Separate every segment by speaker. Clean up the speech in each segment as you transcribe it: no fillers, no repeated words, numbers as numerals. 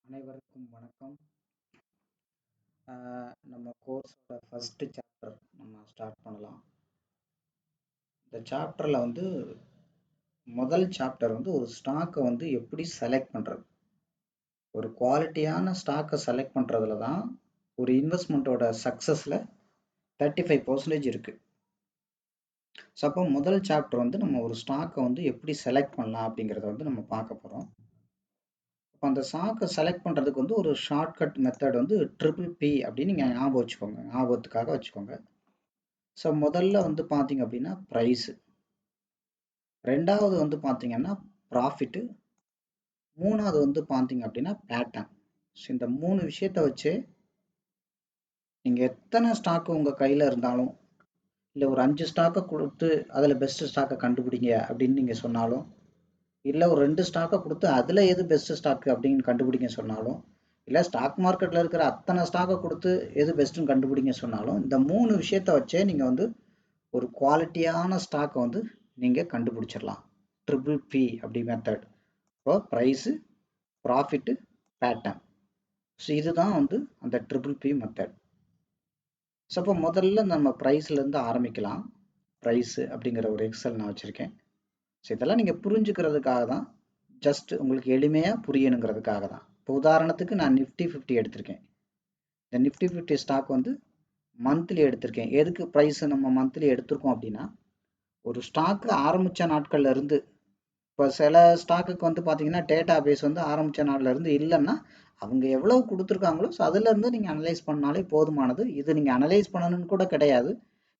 Speaker 1: அனைவருக்கும் வணக்கம். நம்ம கோர்ஸோட ஃபர்ஸ்ட் சாப்டர் நம்ம ஸ்டார்ட் பண்ணலாம். இந்த சாப்டரில் முதல் சாப்டர் ஒரு ஸ்டாக்கை எப்படி செலக்ட் பண்ணுறது, ஒரு குவாலிட்டியான ஸ்டாக்கை செலக்ட் பண்ணுறதுல தான் ஒரு இன்வெஸ்ட்மெண்ட்டோட சக்ஸஸில் 35% இருக்குது. ஸோ அப்போ முதல் சாப்டர் நம்ம ஒரு ஸ்டாக்கை எப்படி செலக்ட் பண்ணலாம் அப்படிங்கிறத நம்ம பார்க்க போகிறோம். அந்த ஸ்டாக்கை செலக்ட் பண்ணுறதுக்கு ஒரு ஷார்ட்கட் மெத்தட் PPP அப்படின்னு நீங்கள் ஞாபகத்துக்காக வச்சுக்கோங்க. ஸோ முதல்ல பார்த்தீங்க அப்படின்னா ப்ரைஸு, ரெண்டாவது பார்த்தீங்கன்னா ப்ராஃபிட்டு, மூணாவது பார்த்தீங்க அப்படின்னா பேட்டர்ன். ஸோ இந்த 3 விஷயத்தை வச்சு நீங்கள் எத்தனை ஸ்டாக்கு உங்கள் கையில் இருந்தாலும், இல்லை ஒரு 5 ஸ்டாக்கை கொடுத்து அதில் பெஸ்ட்டு ஸ்டாக்கை கண்டுபிடிங்க அப்படின்னு நீங்கள் சொன்னாலும், இல்லை ஒரு 2 ஸ்டாக்கை கொடுத்து அதில் எது பெஸ்ட்டு ஸ்டாக்கு அப்படின்னு கண்டுபிடிங்க சொன்னாலும், இல்லை ஸ்டாக் மார்க்கெட்டில் இருக்கிற அத்தனை ஸ்டாக்கை கொடுத்து எது பெஸ்ட்டுன்னு கண்டுபிடிங்க சொன்னாலும், இந்த 3 விஷயத்தை வச்சே நீங்கள் ஒரு குவாலிட்டியான ஸ்டாக்கை நீங்கள் கண்டுபிடிச்சிடலாம். PPP அப்படி மெத்தட். இப்போ ப்ரைஸு, ப்ராஃபிட்டு, பேட்டர்ன். ஸோ இதுதான் அந்த PPP மெத்தட். ஸோ அப்போ முதல்ல நம்ம ப்ரைஸ்லேருந்து ஆரம்பிக்கலாம். ப்ரைஸு அப்படிங்கிற ஒரு எக்ஸல் நான் வச்சுருக்கேன். ஸோ இதெல்லாம் நீங்கள் புரிஞ்சுக்கிறதுக்காக தான், ஜஸ்ட் உங்களுக்கு எளிமையாக புரியணுங்கிறதுக்காக தான். இப்போ உதாரணத்துக்கு நான் Nifty 50 எடுத்திருக்கேன். இந்த Nifty 50 ஸ்டாக் மந்த்லி எடுத்திருக்கேன். எதுக்கு ப்ரைஸ் நம்ம மந்த்லி எடுத்திருக்கோம் அப்படின்னா, ஒரு ஸ்டாக்கு ஆரம்பித்த நாட்கள்ல இருந்து, இப்போ சில ஸ்டாக்குக்கு பார்த்தீங்கன்னா டேட்டா பேஸ் ஆரம்பித்த நாள்ல இருந்து இல்லைன்னா அவங்க எவ்வளவு கொடுத்துருக்காங்களோ ஸோ அதுலேருந்து நீங்கள் அனலைஸ் பண்ணாலே போதுமானது. இது நீங்கள் அனலைஸ் பண்ணணும்னு கூட கிடையாது.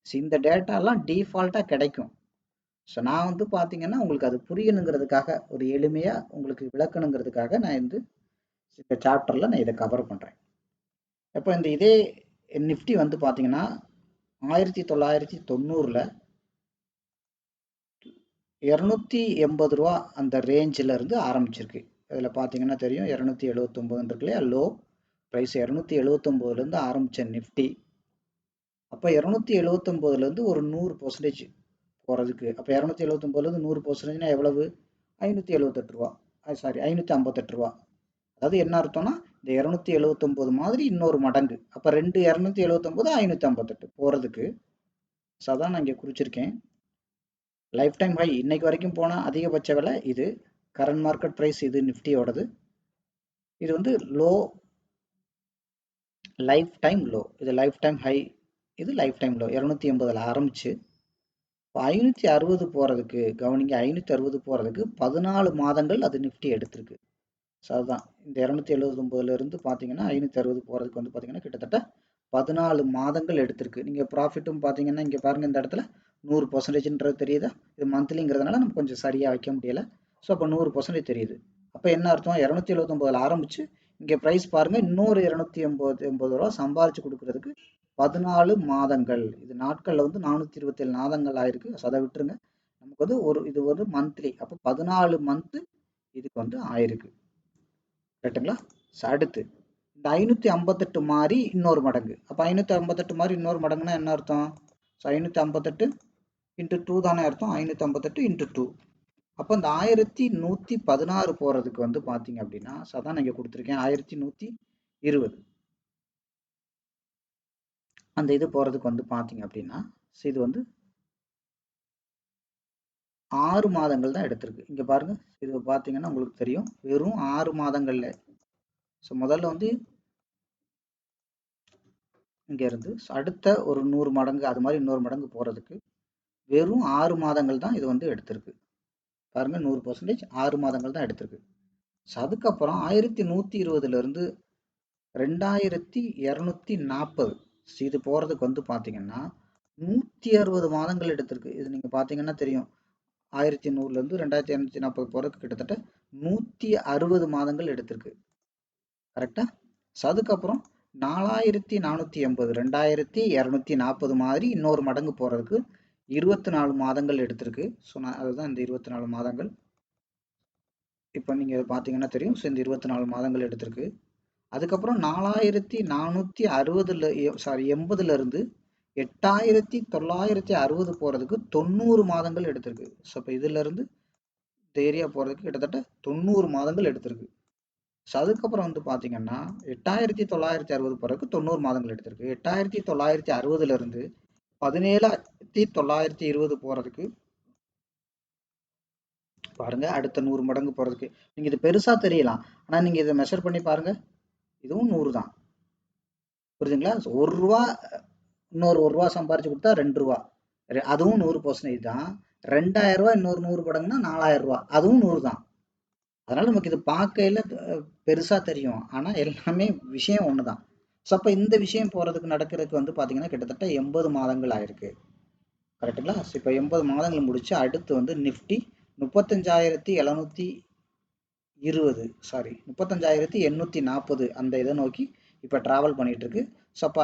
Speaker 1: ஸோ இந்த டேட்டாலாம் டிஃபால்ட்டாக கிடைக்கும். ஸோ நான் பார்த்தீங்கன்னா உங்களுக்கு அது புரியணுங்கிறதுக்காக, ஒரு எளிமையாக உங்களுக்கு விளக்கணுங்கிறதுக்காக நான் இந்த சாப்டரில் நான் இதை கவர் பண்ணுறேன். இப்போ இதே நிஃப்டி பார்த்தீங்கன்னா 1990 280 ரூபா அந்த ரேஞ்சில் இருந்து ஆரம்பிச்சிருக்கு. இதில் பார்த்தீங்கன்னா தெரியும் 279 இருக்கு இல்லையா, லோ ப்ரைஸ் 279லேருந்து ஆரம்பித்த நிஃப்டி. அப்போ 279லேருந்து ஒரு 100% போகிறதுக்கு, அப்போ 279லேருந்து 100%னா எவ்வளவு? 578 ரூபா, சாரி 558 ரூபா. அதாவது என்ன அர்த்தம்னா, இந்த 279 மாதிரி இன்னொரு மடங்கு. அப்போ 279 558 போகிறதுக்கு. ஸோ அதான் நான் இங்கே குறிச்சிருக்கேன். லைஃப் டைம் ஹை இன்னைக்கு வரைக்கும் போனால் அதிகபட்ச விலை இது. கரண்ட் மார்க்கெட் ப்ரைஸ் இது நிஃப்டியோடது. இது லோ, லைஃப் டைம் லோ, இது லைஃப் டைம் ஹை, இது லைஃப் டைம் லோ. 280 ஆரம்பிச்சு இப்போ 560 போகிறதுக்கு கவனிங்க, 560 போகிறதுக்கு 14 மாதங்கள் அது நிஃப்டி எடுத்திருக்கு. ஸோ அதுதான் இந்த 279லேருந்து பார்த்தீங்கன்னா 560 போகிறதுக்கு பார்த்தீங்கன்னா கிட்டத்தட்ட 14 மாதங்கள் எடுத்திருக்கு. நீங்கள் ப்ராஃபிட்டும் பார்த்தீங்கன்னா இங்கே பாருங்கள், இந்த இடத்துல 100%ன்றது தெரியுதா? இது மந்த்லிங்கிறதுனால நம்ம கொஞ்சம் சரியாக வைக்க முடியலை. ஸோ அப்போ 100% தெரியுது. அப்போ என்ன அர்த்தம்? 279 ஆரம்பிச்சு இங்கே ப்ரைஸ் பாருங்கள், இன்னொரு 280 ரூபா சம்பாரிச்சு கொடுக்கறதுக்கு 14 மாதங்கள். இது நாட்களில் 427 நாதங்கள் ஆயிருக்கு. ஸோ அதை விட்டுருங்க. நமக்கு இது மந்த்லி. அப்போ 14 மந்த்து இதுக்கு ஆயிருக்கு. ரைட்டுங்களா? ஸோ அடுத்து இந்த 558 மாதிரி இன்னொரு மடங்கு. அப்போ 558 மாதிரி இன்னொரு மடங்குன்னா என்ன அர்த்தம்? ஸோ 558 இன்ட்டு 2 தானே அர்த்தம். 558 இன்ட்டு 2. அப்போ இந்த 1116 போகிறதுக்கு பார்த்தீங்க அப்படின்னா, ஸோ அதான் நான் இங்கே கொடுத்துருக்கேன் 1120. அந்த இது போகிறதுக்கு பார்த்தீங்க அப்படின்னா, ஸோ இது 6 மாதங்கள் தான் எடுத்திருக்கு. இங்கே பாருங்கள், இது பார்த்தீங்கன்னா உங்களுக்கு தெரியும், வெறும் 6 மாதங்கள்ல. ஸோ முதல்ல இங்கேருந்து அடுத்த ஒரு 100 மடங்கு, அது மாதிரி இன்னொரு மடங்கு போகிறதுக்கு வெறும் 6 மாதங்கள் தான் இது எடுத்திருக்கு. பாருங்கள், 100% 6 மாதங்கள் தான் எடுத்திருக்கு. ஸோ அதுக்கப்புறம் 1120லேருந்து 2240 இது போகிறதுக்கு பார்த்தீங்கன்னா 160 மாதங்கள் எடுத்திருக்கு. இது நீங்கள் பார்த்தீங்கன்னா தெரியும், 1100லேருந்து 2240 போகிறதுக்கு கிட்டத்தட்ட 160 மாதங்கள் எடுத்திருக்கு. கரெக்டாக? ஸோ அதுக்கப்புறம் 4480, 2240 மாதிரி இன்னொரு மடங்கு போகிறதுக்கு 24 மாதங்கள் எடுத்திருக்கு. ஸோ அதுதான் இந்த 24 மாதங்கள். இப்போ நீங்கள் பார்த்தீங்கன்னா தெரியும். ஸோ இந்த 24 மாதங்கள் எடுத்திருக்கு. அதுக்கப்புறம் 80லேருந்து 8960 போகிறதுக்கு 90 மாதங்கள் எடுத்திருக்கு. ஸோ இப்போ இதிலேருந்து இந்த ஏரியா போகிறதுக்கு கிட்டத்தட்ட 90 மாதங்கள் எடுத்திருக்கு. ஸோ அதுக்கப்புறம் வந்து பார்த்தீங்கன்னா 8960 போகிறதுக்கு 90 மாதங்கள் எடுத்திருக்கு. 8960 17,920 போகிறதுக்கு பாருங்க, அடுத்த 100 மடங்கு போகிறதுக்கு நீங்கள் இது பெருசாக தெரியலாம், ஆனால் நீங்கள் இதை மெஷர் பண்ணி பாருங்க, இதுவும் 100 தான். புரியுதுங்களா? ஒரு ரூபா இன்னொரு ஒரு ரூபா சம்பாரிச்சு கொடுத்தா 2 ரூபா, அதுவும் 100% தான். 2000 ரூபா இன்னொரு 100 மடங்குன்னா 4000 ரூபா, அதுவும் 100 தான். அதனால நமக்கு இது பார்க்கையில பெருசா தெரியும், ஆனா எல்லாமே விஷயம் ஒண்ணுதான். ஸோ அப்ப இந்த விஷயம் போறதுக்கு நடக்கிறதுக்கு வந்து பாத்தீங்கன்னா கிட்டத்தட்ட 80 மாதங்கள் ஆயிருக்கு. கரெக்டுங்களா? ஸோ இப்போ 80 மாதங்கள் முடிச்சு அடுத்து வந்து நிஃப்டி 35,720, சாரி 35,840 அந்த இதை நோக்கி இப்போ டிராவல் பண்ணிட்டு இருக்கு. ஸோ அப்போ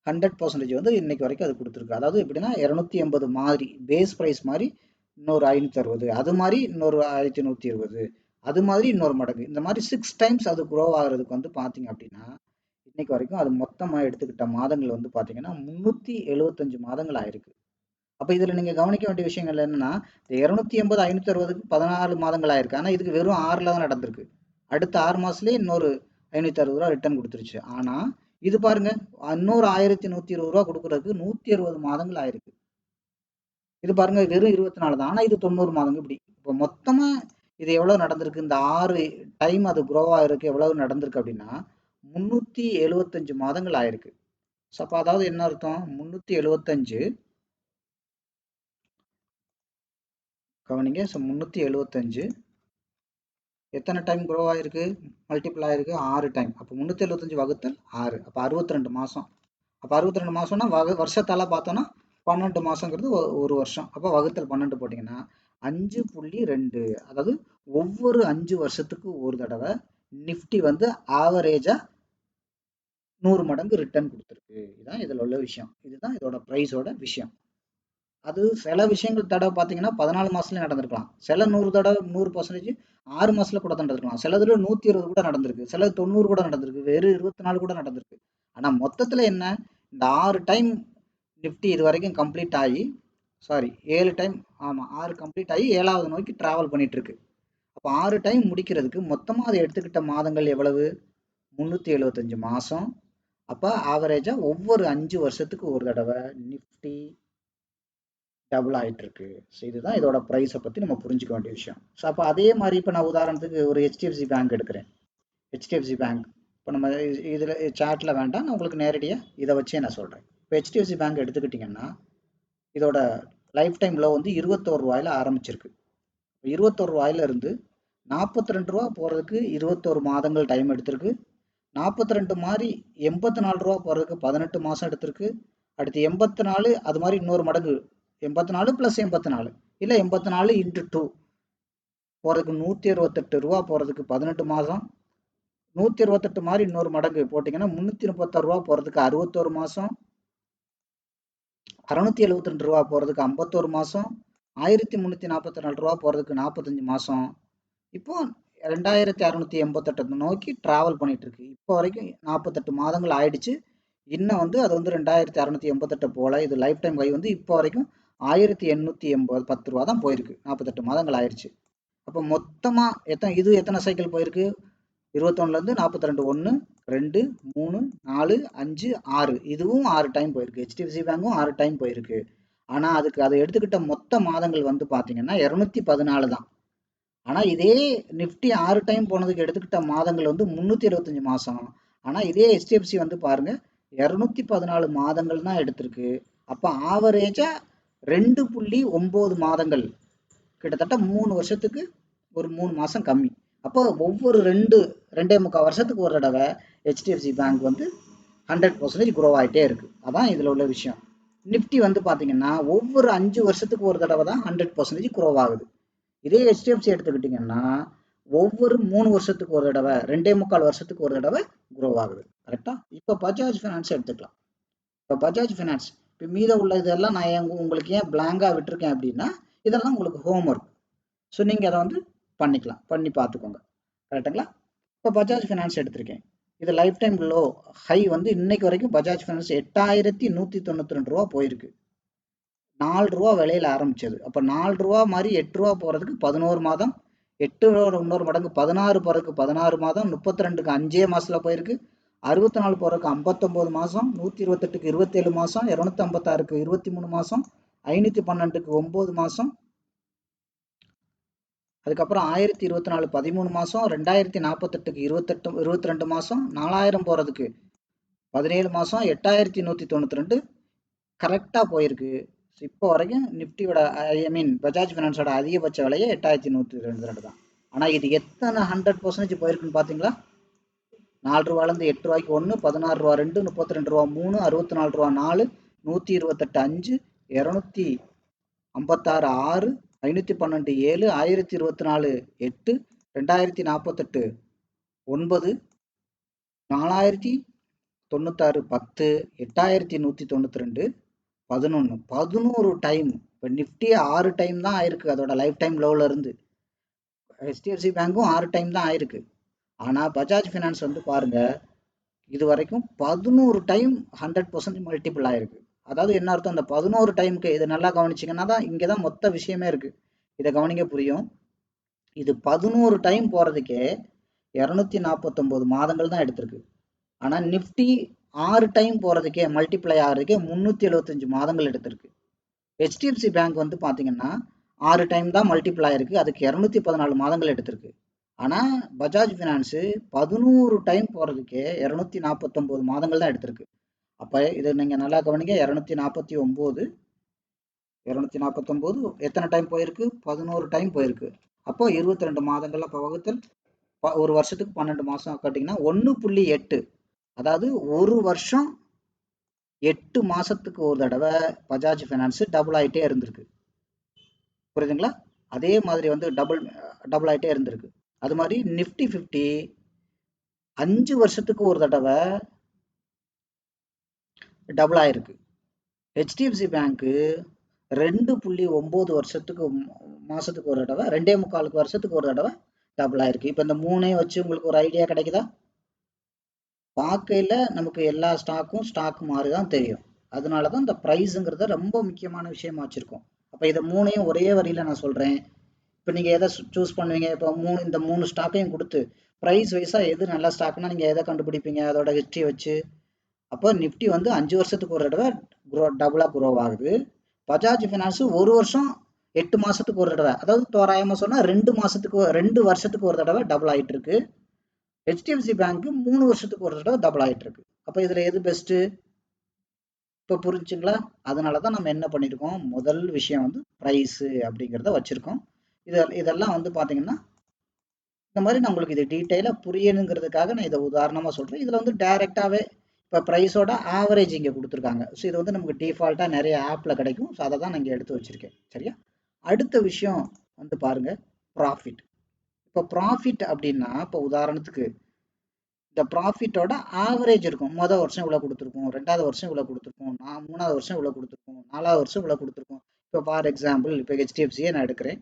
Speaker 1: 100% வந்து இன்னைக்கு வரைக்கும் அது கொடுத்துருக்கு. அதாவது எப்படின்னா 280 மாதிரி பேஸ் ப்ரைஸ் மாதிரி இன்னொரு 560, அது மாதிரி இன்னொரு 1120, அது மாதிரி இன்னொரு மடங்கு, இந்த மாதிரி 6 டைம்ஸ் அது க்ரோ ஆகுறதுக்கு வந்து பார்த்தீங்க அப்படின்னா இன்னைக்கு வரைக்கும் அது மொத்தமாக எடுத்துக்கிட்ட மாதங்கள் வந்து பார்த்தீங்கன்னா 375 மாதங்கள் ஆயிருக்கு. அப்போ இதில் நீங்கள் கவனிக்க வேண்டிய விஷயங்கள் என்னன்னா, 280 560க்கு 14 மாதங்கள் ஆயிருக்கு, ஆனால் இதுக்கு வெறும் 6ல் தான் நடந்திருக்கு. அடுத்த 6 மாதத்துலேயே இன்னொரு 560 ரூபா ரிட்டர்ன் கொடுத்துருச்சு. ஆனால் இது பாருங்க, இன்னொரு 1120 ரூபா கொடுக்கறதுக்கு 160 மாதங்கள் ஆயிருக்கு. இது பாருங்க, வெறும் 24 தான், ஆனால் இது 90 மாதங்கள். இப்படி இப்போ மொத்தமா இது எவ்வளவு நடந்திருக்கு, இந்த 6 டைம் அது க்ரோ ஆயிருக்கு எவ்வளவு நடந்திருக்கு அப்படின்னா 375 மாதங்கள் ஆயிருக்கு. ஸோ அப்போ அதாவது என்ன அர்த்தம், 375 கவனிங்க. ஸோ 375 எத்தனை டைம் க்ரோ ஆயிருக்கு, மல்டிபிள் ஆயிருக்கு 6 டைம். அப்போ 375 வகுத்தல் 6, அப்போ 62 மாதம். அப்போ 62 மாதம்னா வருஷத்தால பார்த்தோன்னா 12 மாதங்கிறது ஒரு வருஷம். அப்போ வகுத்தல் 12 போட்டிங்கன்னா 5.2, அதாவது ஒவ்வொரு 5 வருஷத்துக்கு ஒரு தடவை நிஃப்டி வந்து ஆவரேஜாக 100 மடங்கு ரிட்டர்ன் கொடுத்துருக்கு. இதுதான் இதில் உள்ள விஷயம், இதுதான் இதோட ப்ரைஸோட விஷயம். அது சில விஷயங்கள் தடவை பார்த்தீங்கன்னா 14 மாதத்துலேயும் நடந்திருக்கலாம், சில 100 தடவை 100% 6 மாதத்துல கூட நடந்திருக்கலாம், சிலதுல 120 கூட நடந்திருக்கு, சிலது 90 கூட நடந்திருக்கு, வெறும் 24 கூட நடந்திருக்கு. ஆனால் மொத்தத்தில் என்ன, இந்த 6 டைம் நிஃப்டி இது வரைக்கும் கம்ப்ளீட் ஆகி, சாரி 7 டைம், ஆமாம் 6 கம்ப்ளீட் ஆகி 7வது நோக்கி ட்ராவல் பண்ணிட்டு இருக்கு. அப்போ 6 டைம் முடிக்கிறதுக்கு மொத்தமாக அதை எடுத்துக்கிட்ட மாதங்கள் எவ்வளவு, 375 மாதம். அப்போ ஆவரேஜாக ஒவ்வொரு 5 வருஷத்துக்கு ஒரு தடவை நிஃப்டி டபுள் ஆகிட்டு இருக்கு. ஸோ இதுதான் இதோட ப்ரைஸை பற்றி நம்ம புரிஞ்சுக்க வேண்டிய விஷயம். ஸோ அப்போ அதே மாதிரி இப்போ நான் உதாரணத்துக்கு ஒரு ஹெச்டிஎஃப்சி பேங்க் எடுக்கிறேன். ஹெச்டிஎஃப்சி பேங்க் இப்போ நம்ம இதில் சாட்டில் வேண்டாம், நான் உங்களுக்கு நேரடியாக இதை வச்சே நான் சொல்கிறேன். இப்போ ஹெச்டிஎஃப்சி பேங்க் எடுத்துக்கிட்டிங்கன்னா இதோட லைஃப் டைம் லோ வந்து 21 ரூபாயில் ஆரம்பிச்சிருக்கு. 21 ரூபாயில இருந்து 42 ரூபா போகிறதுக்கு 21 மாதங்கள் டைம் எடுத்திருக்கு. 42 மாதிரி 84 ரூபா போகிறதுக்கு 18 மாதம் எடுத்திருக்கு. அடுத்து 84, அது மாதிரி இன்னொரு மடங்கு 84 + 84 இல்லை 84 × 2 போகிறதுக்கு 168 ரூபா போகிறதுக்கு 18 மாதம். 168 மாதிரி இன்னொரு மடங்கு போட்டிங்கன்னா 336 ரூபா போகிறதுக்கு 61 மாதம். 672 ரூபா போகிறதுக்கு 51 மாதம். 1344 ரூபா போகிறதுக்கு 45 மாதம். இப்போ 2688 நோக்கி ட்ராவல் பண்ணிட்டு இருக்கு. இப்போ வரைக்கும் 48 மாதங்கள் ஆயிடுச்சு. இன்னும் வந்து அது வந்து 2688 போல. இது லைஃப் டைம் ஹை வந்து இப்போ வரைக்கும் 1810 ரூபா தான் போயிருக்கு. 48 மாதங்கள் ஆயிடுச்சு. அப்போ மொத்தமாக எத்தனை சைக்கிள் போயிருக்கு, 21லேருந்து 42, 1 2 3 4 5 6, இதுவும் 6 டைம் போயிருக்கு. ஹெச்டிஎஃப்சி பேங்கும் 6 டைம் போயிருக்கு. ஆனால் அதுக்கு அதை எடுத்துக்கிட்ட மொத்த மாதங்கள் வந்து பார்த்தீங்கன்னா 214 தான். ஆனால் இதே நிஃப்டி 6 டைம் போனதுக்கு எடுத்துக்கிட்ட மாதங்கள் வந்து 375 மாதம். ஆனால் இதே ஹெச்டிஎஃப்சி வந்து பாருங்க 214 மாதங்கள் தான் எடுத்திருக்கு. அப்போ ஆவரேஜாக 2.9 மாதங்கள், கிட்டத்தட்ட 3 வருஷத்துக்கு ஒரு 3 மாதம் கம்மி. அப்போ ஒவ்வொரு 2.25 வருஷத்துக்கு ஒரு தடவை ஹெச்டிஎஃப்சி பேங்க் வந்து 100% க்ரோ ஆகிட்டே இருக்குது. அதான் இதில் உள்ள விஷயம். நிஃப்டி வந்து பார்த்தீங்கன்னா ஒவ்வொரு 5 வருஷத்துக்கு ஒரு தடவை தான் 100% க்ரோ ஆகுது. இதே ஹெச்டிஎஃப்சி எடுத்துக்கிட்டிங்கன்னா ஒவ்வொரு 3 வருஷத்துக்கு ஒரு தடவை, 2.25 வருஷத்துக்கு ஒரு தடவை க்ரோ ஆகுது. கரெக்டாக? இப்போ பஜாஜ் ஃபினான்ஸ் எடுத்துக்கலாம். இப்போ பஜாஜ் ஃபினான்ஸ் இப்போ மீத உள்ள இதெல்லாம் நான் உங்களுக்கு ஏன் பிளாங்காக விட்டுருக்கேன் அப்படின்னா, இதெல்லாம் உங்களுக்கு ஹோம்ஒர்க். ஸோ நீங்கள் அதை வந்து பண்ணிக்கலாம், பண்ணி பார்த்துக்கோங்க. கரெக்டுங்களா? இப்போ பஜாஜ் ஃபினான்ஸ் எடுத்திருக்கேன். இது லைஃப் டைம் லோ ஹை வந்து இன்னைக்கு வரைக்கும் பஜாஜ் ஃபினான்ஸ் 8192 ரூபா போயிருக்கு. 4 ரூபா விலையில் ஆரம்பிச்சது. அப்போ 4 ரூபா மாதிரி 8 ரூபா போகிறதுக்கு 11 மாதம், 8 இன்னொரு மடங்கு 16 போறதுக்கு 16 மாதம், 32க்கு 5 மாசத்துல போயிருக்கு, 64 போறதுக்கு 59 மாசம், 128க்கு 27 மாசம், 256க்கு 23 மாசம், 512க்கு 9 மாசம், அதுக்கப்புறம் 1024 13 மாசம், 2048க்கு 22 மாசம், 4000 போறதுக்கு 17 மாசம், 8192 கரெக்டா போயிருக்கு. இப்போ வரைக்கும் நிப்டியோட பஜாஜ் ஃபினான்ஸோட அதிகபட்ச விலையே 8192 தான். ஆனா இது எத்தனை 100% போயிருக்குன்னு பாத்தீங்களா? 4 ரூபாயிலிருந்து 8 ரூபாய்க்கு 1, 16 ரூபா 2, 32 ரூபா 3, 64 ரூபா 4, 128 5, 256 6, 512 7, 1024 8, 2048 9, 4096 10, 8192 11 டைம். இப்போ நிஃப்டி 6 டைம் தான் ஆயிருக்கு அதோட லைஃப் டைம் லோல இருந்து. HDFC பேங்க்கும் 6 டைம் தான் ஆயிருக்கு. ஆனா பஜாஜ் ஃபினான்ஸ் வந்து பாருங்க, இது வரைக்கும் 11 டைம் 100% மல்டிபிள் ஆயிருக்கு. அதாவது என்ன அர்த்தம்? அந்த 11 டைமுக்கு இதை நல்லா கவனிச்சிங்கன்னா தான் இங்கதான் மொத்த விஷயமே இருக்கு. இதை கவனிக்க புரியும். இது 11 டைம் போறதுக்கே 249 மாதங்கள் தான் எடுத்திருக்கு. ஆனா நிஃப்டி 6 டைம் போறதுக்கே மல்டிப்ளை ஆகிறதுக்கே 375 மாதங்கள் எடுத்திருக்கு. HDFC பேங்க் வந்து பாத்தீங்கன்னா 6 டைம் தான் மல்டிபிள் ஆயிருக்கு, அதுக்கு 214 மாதங்கள் எடுத்திருக்கு. ஆனா பஜாஜ் ஃபினான்ஸ் 11 டைம் போறதுக்கே 249 மாதங்கள் தான் எடுத்திருக்கு. அப்ப இதை நீங்க நல்லா கவனிங்க. 249 எத்தனை டைம் போயிருக்கு? 11 டைம் போயிருக்கு. அப்போ 22 மாதங்கள்ல வகுத்தல் ஒரு வருஷத்துக்கு 12 மாசம் கட்டிங்கன்னா 1.8, அதாவது ஒரு வருஷம் 8 மாசத்துக்கு ஒரு தடவை பஜாஜ் ஃபினான்ஸ் டபுள் ஆயிட்டே இருந்திருக்கு. புரியுதுங்களா? அதே மாதிரி வந்து டபுள் ஆயிட்டே இருந்திருக்கு. அது மாதிரி நிஃப்டி 50 5 வருஷத்துக்கு ஒரு தடவை டபுள் ஆயிருக்கு. HDFC பேங்க்கு 2.9 வருஷத்துக்கு மாசத்துக்கு ஒரு தடவை, 2.25 வருஷத்துக்கு ஒரு தடவை டபுள் ஆயிருக்கு. இப்ப இந்த மூணையும் வச்சு உங்களுக்கு ஒரு ஐடியா கிடைக்குதா? பார்க்கையில நமக்கு எல்லா ஸ்டாக் மாதிரிதான் தெரியும். அதனாலதான் இந்த பிரைஸுங்கிறத ரொம்ப முக்கியமான விஷயமா வச்சிருக்கோம். அப்ப இதை மூணையும் ஒரே வரியில நான் சொல்றேன். இப்ப நீங்க எதை சூஸ் பண்ணுவீங்க? இப்ப இந்த 3 ஸ்டாக்கையும் கொடுத்து பிரைஸ் வைஸா எது நல்ல ஸ்டாக்னா நீங்க எதை கண்டுபிடிப்பீங்க? அதோட ஹிஸ்டரி வச்சு. அப்போ நிப்டி வந்து 5 வருஷத்துக்கு ஒரு தடவை டபுளா குரோ ஆகுது. பஜாஜ் ஃபினான்ஸ் ஒரு வருஷம் 8 மாசத்துக்கு ஒரு தடவை, அதாவது தோராயமா சொன்னா 2 வருஷத்துக்கு ஒரு தடவை டபுள் ஆயிட்டு இருக்கு. HDFC பேங்க் 3 வருஷத்துக்கு ஒரு தடவை டபுள் ஆயிட்டு இருக்கு. அப்ப இதுல எது பெஸ்ட்? இப்ப புரிஞ்சுங்களா? அதனாலதான் நம்ம என்ன பண்ணிருக்கோம், முதல் விஷயம் வந்து பிரைஸ் அப்படிங்கிறத வச்சிருக்கோம். இதெல்லாம் வந்து பாத்தீங்கன்னா இந்த மாதிரி நான் உங்களுக்கு இது டீட்டெயிலா புரியணுங்கிறதுக்காக நான் இதை உதாரணமா சொல்றேன். இதுல வந்து டைரக்டாவே இப்போ ப்ரைஸோட ஆவரேஜ் இங்கே கொடுத்துருக்காங்க. ஸோ இது வந்து நமக்கு டிஃபால்ட்டாக நிறைய ஆப்பில் கிடைக்கும். ஸோ அதை தான் நான் இங்கே எடுத்து வச்சிருக்கேன். சரியா? அடுத்த விஷயம் வந்து பாருங்க, ப்ராஃபிட். இப்போ ப்ராஃபிட் அப்படின்னா, இப்போ உதாரணத்துக்கு இந்த ப்ராஃபிட்டோட ஆவரேஜ் இருக்கும். மொதல் வருஷம் இவ்வளோ கொடுத்துருக்கோம், 2வது வருஷம் இவ்வளோ கொடுத்துருக்கோம், 3வது வருஷம் இவ்வளோ கொடுத்துருக்கோம், 4வது வருஷம் இவ்வளோ கொடுத்துருக்கோம். இப்போ ஃபார் எக்ஸாம்பிள் இப்போ HDFCயே நான் எடுக்கிறேன்.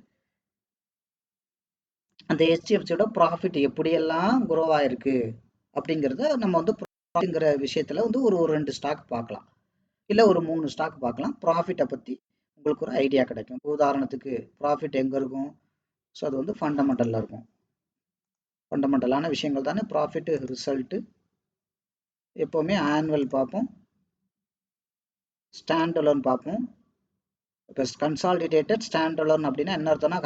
Speaker 1: அந்த HDFCயோட ப்ராஃபிட் எப்படியெல்லாம் குரோ ஆயிருக்கு அப்படிங்கிறத நம்ம வந்து ப்ராஃபிட்ங்கிற விஷயத்துல வந்து ஒரு 2 ஸ்டாக் பார்க்கலாம், இல்லை ஒரு 3 ஸ்டாக் பார்க்கலாம். ப்ராஃபிட்டை பற்றி உங்களுக்கு ஒரு ஐடியா கிடைக்கும். உதாரணத்துக்கு ப்ராஃபிட் எங்கே இருக்கும்? ஸோ அது வந்து ஃபண்டமெண்டலில் இருக்கும். ஃபண்டமெண்டலான விஷயங்கள் தானே ப்ராஃபிட். ரிசல்ட்டு எப்போவுமே ஆனுவல் பார்ப்போம், ஸ்டாண்ட் அலோன் பார்ப்போம். இப்போ கன்சாலிடேட்டட் ஸ்டாண்ட் அலோன் அப்படின்னா என்ன அர்த்தம்னா,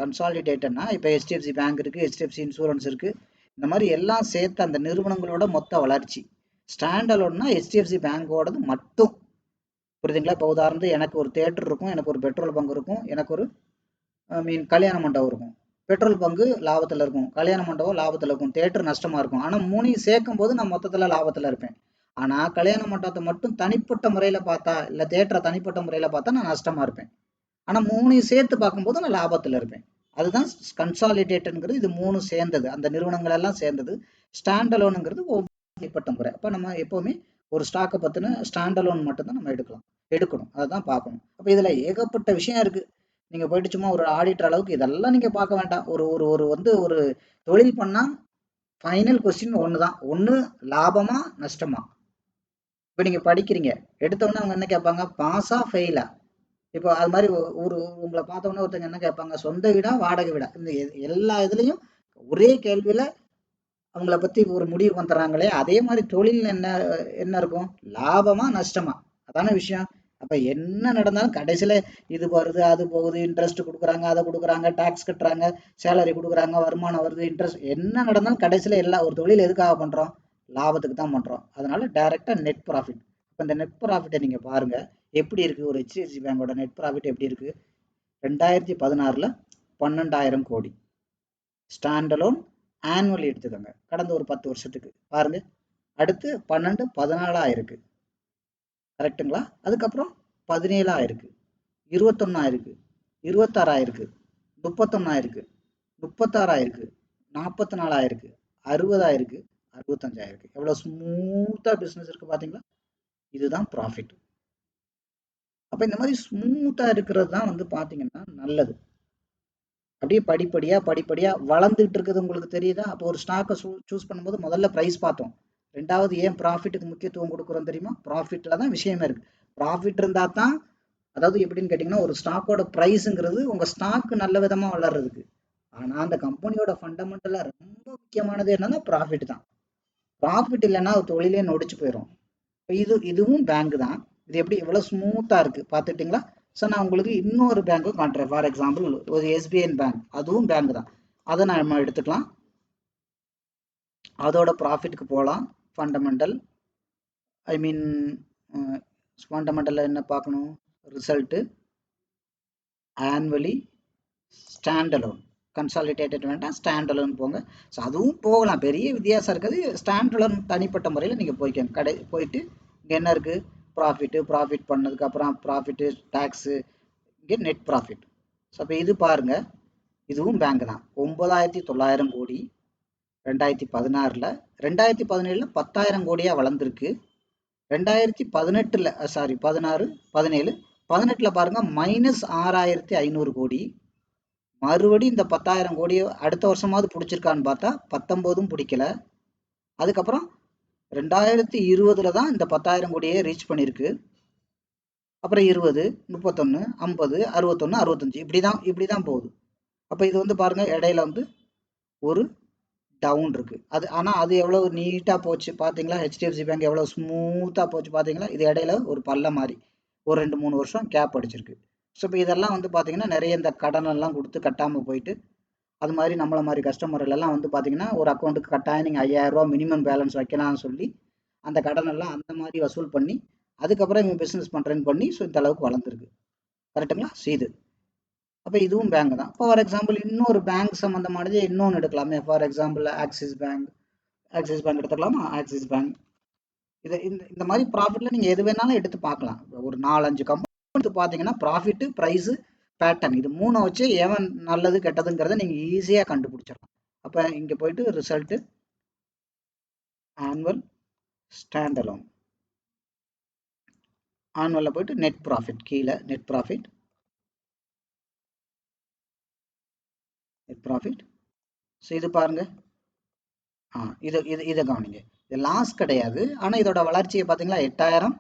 Speaker 1: கன்சாலிடேட்டட்னா இப்போ HDFC பேங்க் இருக்குது, HDFC இன்சூரன்ஸ் இருக்குது, இந்த மாதிரி எல்லாம் சேர்த்து அந்த நிறுவனங்களோட மொத்த வளர்ச்சி. ஸ்டாண்ட் அலோன்னா HDFC பேங்கோடது மட்டும். புரியுதுங்களா? இப்போ உதாரணத்துக்கு எனக்கு ஒரு தேட்டர் இருக்கும், எனக்கு ஒரு பெட்ரோல் பங்க் இருக்கும், எனக்கு ஒரு கல்யாண மண்டபம் இருக்கும். பெட்ரோல் பங்கு லாபத்தில் இருக்கும், கல்யாண மண்டபம் லாபத்தில் இருக்கும், தேட்டர் நஷ்டமா இருக்கும். ஆனால் மூணையும் சேர்க்கும் போது நான் மொத்தத்தில் லாபத்தில் இருப்பேன். ஆனால் கல்யாண மண்டபத்தை மட்டும் தனிப்பட்ட முறையில் பார்த்தா, இல்லை தேட்டரை தனிப்பட்ட முறையில் பார்த்தா நான் நஷ்டமா இருப்பேன். ஆனால் மூணையும் சேர்த்து பார்க்கும்போது நான் லாபத்தில் இருப்பேன். அதுதான் கன்சாலிடேட்டட்ங்கிறது. இது 3 சேர்ந்தது, அந்த நிறுவனங்கள் எல்லாம் சேர்ந்தது. ஸ்டாண்ட் அலோனுங்கிறது தனிப்பட்ட முறை. அப்போ நம்ம எப்போவுமே ஒரு ஸ்டாக்கை பற்றின ஸ்டாண்ட் அலோன் மட்டும்தான் நம்ம எடுக்கணும், அதுதான் பார்க்கணும். அப்போ இதில் ஏகப்பட்ட விஷயம் இருக்குது. நீங்கள் போயிட்டு சும்மா ஒரு ஆடிட்டர் அளவுக்கு இதெல்லாம் நீங்கள் பார்க்க வேண்டாம். ஒரு தொழில் பண்ணால் ஃபைனல் கொஸ்டின் ஒன்று தான், ஒன்று லாபமா நஷ்டமா. இப்போ நீங்கள் படிக்கிறீங்க, எடுத்தவொடனே அவங்க என்ன கேட்பாங்க? பாஸா ஃபெயிலா? இப்போ அது மாதிரி ஒரு உங்களை பார்த்தோன்னே ஒருத்தங்க என்ன கேட்பாங்க, சொந்த வீடா வாடகை வீடா? இந்த எல்லா இதுலயும் ஒரே கேள்வியில அவங்கள பத்தி ஒரு முடிவு வந்துடுறாங்களே. அதே மாதிரி தொழில் என்ன என்ன இருக்கும், லாபமா நஷ்டமா? அதான விஷயம். அப்ப என்ன நடந்தாலும் கடைசியில இது வருது அது போகுது, இன்ட்ரெஸ்ட் கொடுக்குறாங்க அதை கொடுக்குறாங்க, டாக்ஸ் கட்டுறாங்க, சேலரி கொடுக்குறாங்க, வருமானம் வருது, இன்ட்ரெஸ்ட், என்ன நடந்தாலும் கடைசியில எல்லா ஒரு தொழில் எதுக்காக பண்றோம், லாபத்துக்கு தான் பண்றோம். அதனால டைரக்டா நெட் ப்ராஃபிட். இப்போ இந்த நெட் ப்ராஃபிட்டை நீங்க பாருங்க எப்படி இருக்கு. ஒரு HDFC பேங்கோட நெட் ப்ராஃபிட் எப்படி இருக்கு? 2016ல் 12,000 கோடி ஸ்டாண்டலோன் ஆனுவல் எடுத்துக்கோங்க, கடந்த ஒரு 10 வருஷத்துக்கு பாருங்க. அடுத்து 12 14 ஆயிருக்கு, கரெக்டுங்களா? அதுக்கப்புறம் 17 ஆயிருக்கு, 21 ஆயிருக்கு, 26 ஆயிருக்கு, 31 ஆயிருக்கு, 36 ஆயிருக்கு, 44 ஆயிருக்கு, 60 ஆயிருக்கு, 65 ஆயிருக்கு. எவ்வளவு ஸ்மூத்தா பிசினஸ் இருக்கு பாத்தீங்களா? இதுதான் ப்ராஃபிட். அப்ப இந்த மாதிரி ஸ்மூத்தா இருக்கிறது தான் வந்து பாத்தீங்கன்னா நல்லது. அப்படியே படிப்படியா படிப்படியா வளர்ந்துட்டு இருக்குது, உங்களுக்கு தெரியுதா? அப்போ ஒரு ஸ்டாக்கை சூஸ் பண்ணும்போது முதல்ல பிரைஸ் பார்த்தோம், ரெண்டாவது ஏன் ப்ராஃபிட்டுக்கு முக்கியத்துவம் கொடுக்குறோம் தெரியுமா? ப்ராஃபிட்ல தான் விஷயமே இருக்கு. ப்ராஃபிட் இருந்தா தான், அதாவது எப்படின்னு கேட்டீங்கன்னா, ஒரு ஸ்டாக்கோட பிரைஸுங்கிறது உங்க ஸ்டாக் நல்ல விதமா வளர்றதுக்கு. ஆனா அந்த கம்பெனியோட ஃபண்டமெண்டலா ரொம்ப முக்கியமானது என்னன்னா ப்ராஃபிட் தான். ப்ராஃபிட் இல்லைன்னா தொழிலே நொடிச்சு போயிடும். இதுவும் பேங்க் தான். இது எப்படி இவ்வளவு ஸ்மூத்தா இருக்கு பார்த்துட்டீங்களா? ஸோ நான் உங்களுக்கு இன்னொரு பேங்க்கும் காட்டுறேன். ஃபார் எக்ஸாம்பிள் ஒரு SBI பேங்க், அதுவும் பேங்க் தான். அதை நம்ம எடுத்துக்கலாம். அதோட ப்ராஃபிட்டுக்கு போகலாம். ஃபண்டமெண்டல், ஐ மீன் ஃபண்டமெண்டலில் என்ன பார்க்கணும், ரிசல்ட்டு, ஆனுவலி, ஸ்டாண்டலோன். கன்சாலிடேட்டட் வேண்டாம், ஸ்டாண்டலோன் போங்க. ஸோ அதுவும் போகலாம், பெரிய வித்தியாசம் இருக்குது. ஸ்டாண்டலோன் தனிப்பட்ட முறையில் நீங்கள் போய்க்கோங்க. போயிட்டு இங்கே என்ன இருக்குது, ப்ராஃபிட் பண்ணதுக்கப்புறம் ப்ராஃபிட்டு, டேக்ஸு, இங்கே நெட் ப்ராஃபிட். ஸோ அப்போ இது பாருங்கள், இதுவும் பேங்க் தான். 9,900 கோடி 2016ல், 2017ல் 10,000 கோடியாக வளர்ந்துருக்கு. 2018ல் சாரி 16 17 18ல் பாருங்கள் -6,500 கோடி. மறுபடி இந்த 10,000 கோடியை அடுத்த வருஷமாவது பிடிச்சிருக்கான்னு பார்த்தா 19ம் பிடிக்கல. அதுக்கப்புறம் 2020ல் தான் இந்த 10,000 கோடியே ரீச் பண்ணியிருக்கு. அப்புறம் 20, 31, 50, 61, 65 இப்படி தான் போகுது. அப்போ இது வந்து பாருங்கள் இடையில வந்து ஒரு டவுன் இருக்கு. ஆனால் அது எவ்வளோ நீட்டாக போச்சு பார்த்தீங்களா? HDFC பேங்க் எவ்வளோ ஸ்மூத்தாக போச்சு பார்த்தீங்களா? இது இடையில ஒரு பல்ல மாதிரி ஒரு 2-3 வருஷம் கேப் அடிச்சிருக்கு. ஸோ இப்போ இதெல்லாம் வந்து பார்த்தீங்கன்னா நிறைய இந்த கடனெல்லாம் கொடுத்து கட்டாமல் போயிட்டு, அது மாதிரி நம்மளை மாதிரி கஸ்டமர்களெல்லாம் வந்து பார்த்தீங்கன்னா ஒரு அக்கௌண்ட்டுக்கு கட்டாயம் நீங்கள் 5,000 ரூபா மினிமம் பேலன்ஸ் வைக்கலாம்னு சொல்லி அந்த கடனெல்லாம் அந்த மாதிரி வசூல் பண்ணி அதுக்கப்புறம் இவங்க பிஸ்னஸ் பண்ணுறேன்னு பண்ணி ஸோ இந்த அளவுக்கு வளர்ந்துருக்கு. கரெக்டுங்களா? இது அப்போ இதுவும் பேங்க் தான். ஃபார் எக்ஸாம்பிள் இன்னொரு பேங்க் சம்மந்தமானது இன்னொன்று எடுக்கலாமே. ஃபார் எக்ஸாம்பிள் ஆக்சிஸ் பேங்க் எடுத்துக்கலாமா? ஆக்சிஸ் பேங்க் இது இந்த மாதிரி ப்ராஃபிட்ல நீங்கள் எது வேணாலும் எடுத்து பார்க்கலாம். ஒரு 4-5 கம்பெனி எடுத்து பார்த்தீங்கன்னா ப்ராஃபிட்டு, ப்ரைஸு, பேட்டர்ன், இது 3 வச்சு எவன் நல்லது கெட்டதுங்கிறத நீங்கள் ஈஸியாக கண்டுபிடிச்சிடலாம். அப்போ இங்கே போயிட்டு ரிசல்ட்டு, ஆனுவல், ஸ்டாண்டலோன். ஆனுவலில் போயிட்டு நெட் ப்ராஃபிட், கீழே நெட் ப்ராஃபிட், ஸோ இது பாருங்கள். இதை கவனிங்க. இது லாஸ் கிடையாது. ஆனால் இதோட வளர்ச்சியை பார்த்தீங்களா? 8,000,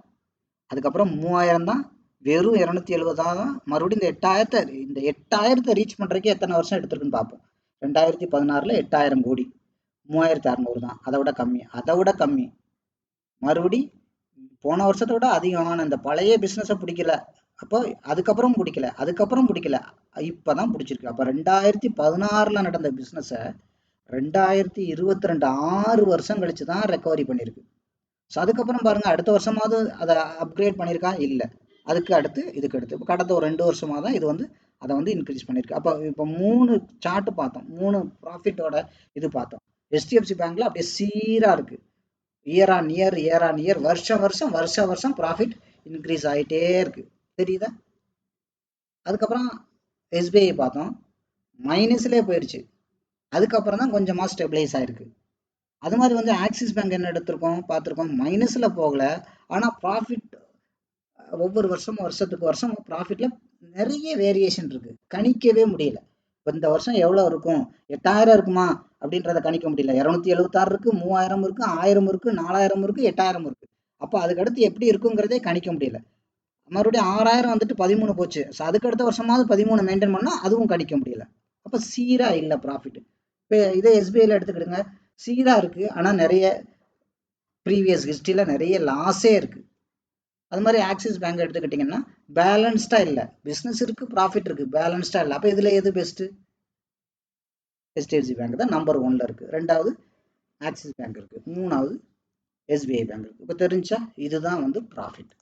Speaker 1: அதுக்கப்புறம் 3,000 தான், வெறும் 270 தான். மறுபடியும் இந்த 8,000 ரீச் பண்ணுறதுக்கு எத்தனை வருஷம் எடுத்திருக்குன்னு பார்ப்போம். 2016ல் 8,000 கோடி, 3,600 தான். அதை விட கம்மி. மறுபடி போன வருஷத்தை விட அதிகமான இந்த பழைய பிஸ்னஸை பிடிக்கல. அப்போ அதுக்கப்புறம் பிடிக்கல, இப்போ தான் பிடிச்சிருக்கு. அப்போ 2016ல் நடந்த பிஸ்னஸை 2022 6 வருஷம் கழிச்சு தான் ரெக்கவரி பண்ணியிருக்கு. ஸோ அதுக்கப்புறம் பாருங்கள், அடுத்த வருஷமாவது அதை அப்கிரேட் பண்ணியிருக்கா? இல்லை. இதுக்கு அடுத்து இப்போ கடந்த ஒரு 2 வருஷமாக தான் இது வந்து அதை வந்து இன்க்ரீஸ் பண்ணியிருக்கு. அப்போ இப்போ 3 சார்ட்டு பார்த்தோம், 3 ப்ராஃபிட்டோட இது பார்த்தோம். HDFC பேங்க்ல அப்படியே சீராக இருக்குது. இயர் ஆன் இயர் வருஷம் ப்ராஃபிட் இன்க்ரீஸ் ஆகிட்டே இருக்குது. தெரியுதா? அதுக்கப்புறம் SBI பார்த்தோம், மைனஸ்லேயே போயிடுச்சு. அதுக்கப்புறம் தான் கொஞ்சமாக ஸ்டெபிளைஸ் ஆகிருக்கு. அது மாதிரி வந்து ஆக்சிஸ் பேங்க் என்ன பார்த்துருக்கோம், மைனஸில் போகலை. ஆனால் ப்ராஃபிட் ஒவ்வொரு வருஷம் ப்ராஃபிட்ல நிறைய வேரியேஷன் இருக்கு, கணிக்கவே முடியல. இப்போ இந்த வருஷம் எவ்வளோ இருக்கும், 8,000 இருக்குமா அப்படின்றத கணிக்க முடியல. 276 இருக்கு, 3,000 இருக்கு, 1,000 இருக்கு, 4,000 இருக்கு, 8,000 இருக்கு. அப்போ அதுக்கடுத்து எப்படி இருக்குங்கிறதே கணிக்க முடியல. மறுபடியும் 6000 வந்துட்டு 13 போச்சு. ஸோ அதுக்கு அடுத்த வருஷமாவது 13 மெயின்டைன் பண்ணால் அதுவும் கடிக்க முடியல. அப்போ சீராக இல்லை ப்ராஃபிட். இப்போ இதே எஸ்பிஐயில் எடுத்துக்கிடுங்க, சீராக இருக்குது, ஆனால் நிறைய ப்ரீவியஸ் ஹிஸ்ட்ரியில் நிறைய லாஸே இருக்குது. அது மாதிரி ஆக்சிஸ் பேங்க் எடுத்துக்கிட்டிங்கன்னா பேலன்ஸ்டாக இல்லை, பிஸ்னஸ் இருக்குது, ப்ராஃபிட் இருக்குது, பேலன்ஸ்டாக இல்லை. அப்போ இதில் எது பெஸ்ட்டு? ஹெச்டிஎஃப்சி பேங்க் தான் நம்பர் 1ல் இருக்குது. ரெண்டாவது ஆக்சிஸ் பேங்க் இருக்குது. மூணாவது எஸ்பிஐ பேங்க் இருக்குது. இப்போ தெரிஞ்சா இதுதான் வந்து ப்ராஃபிட்.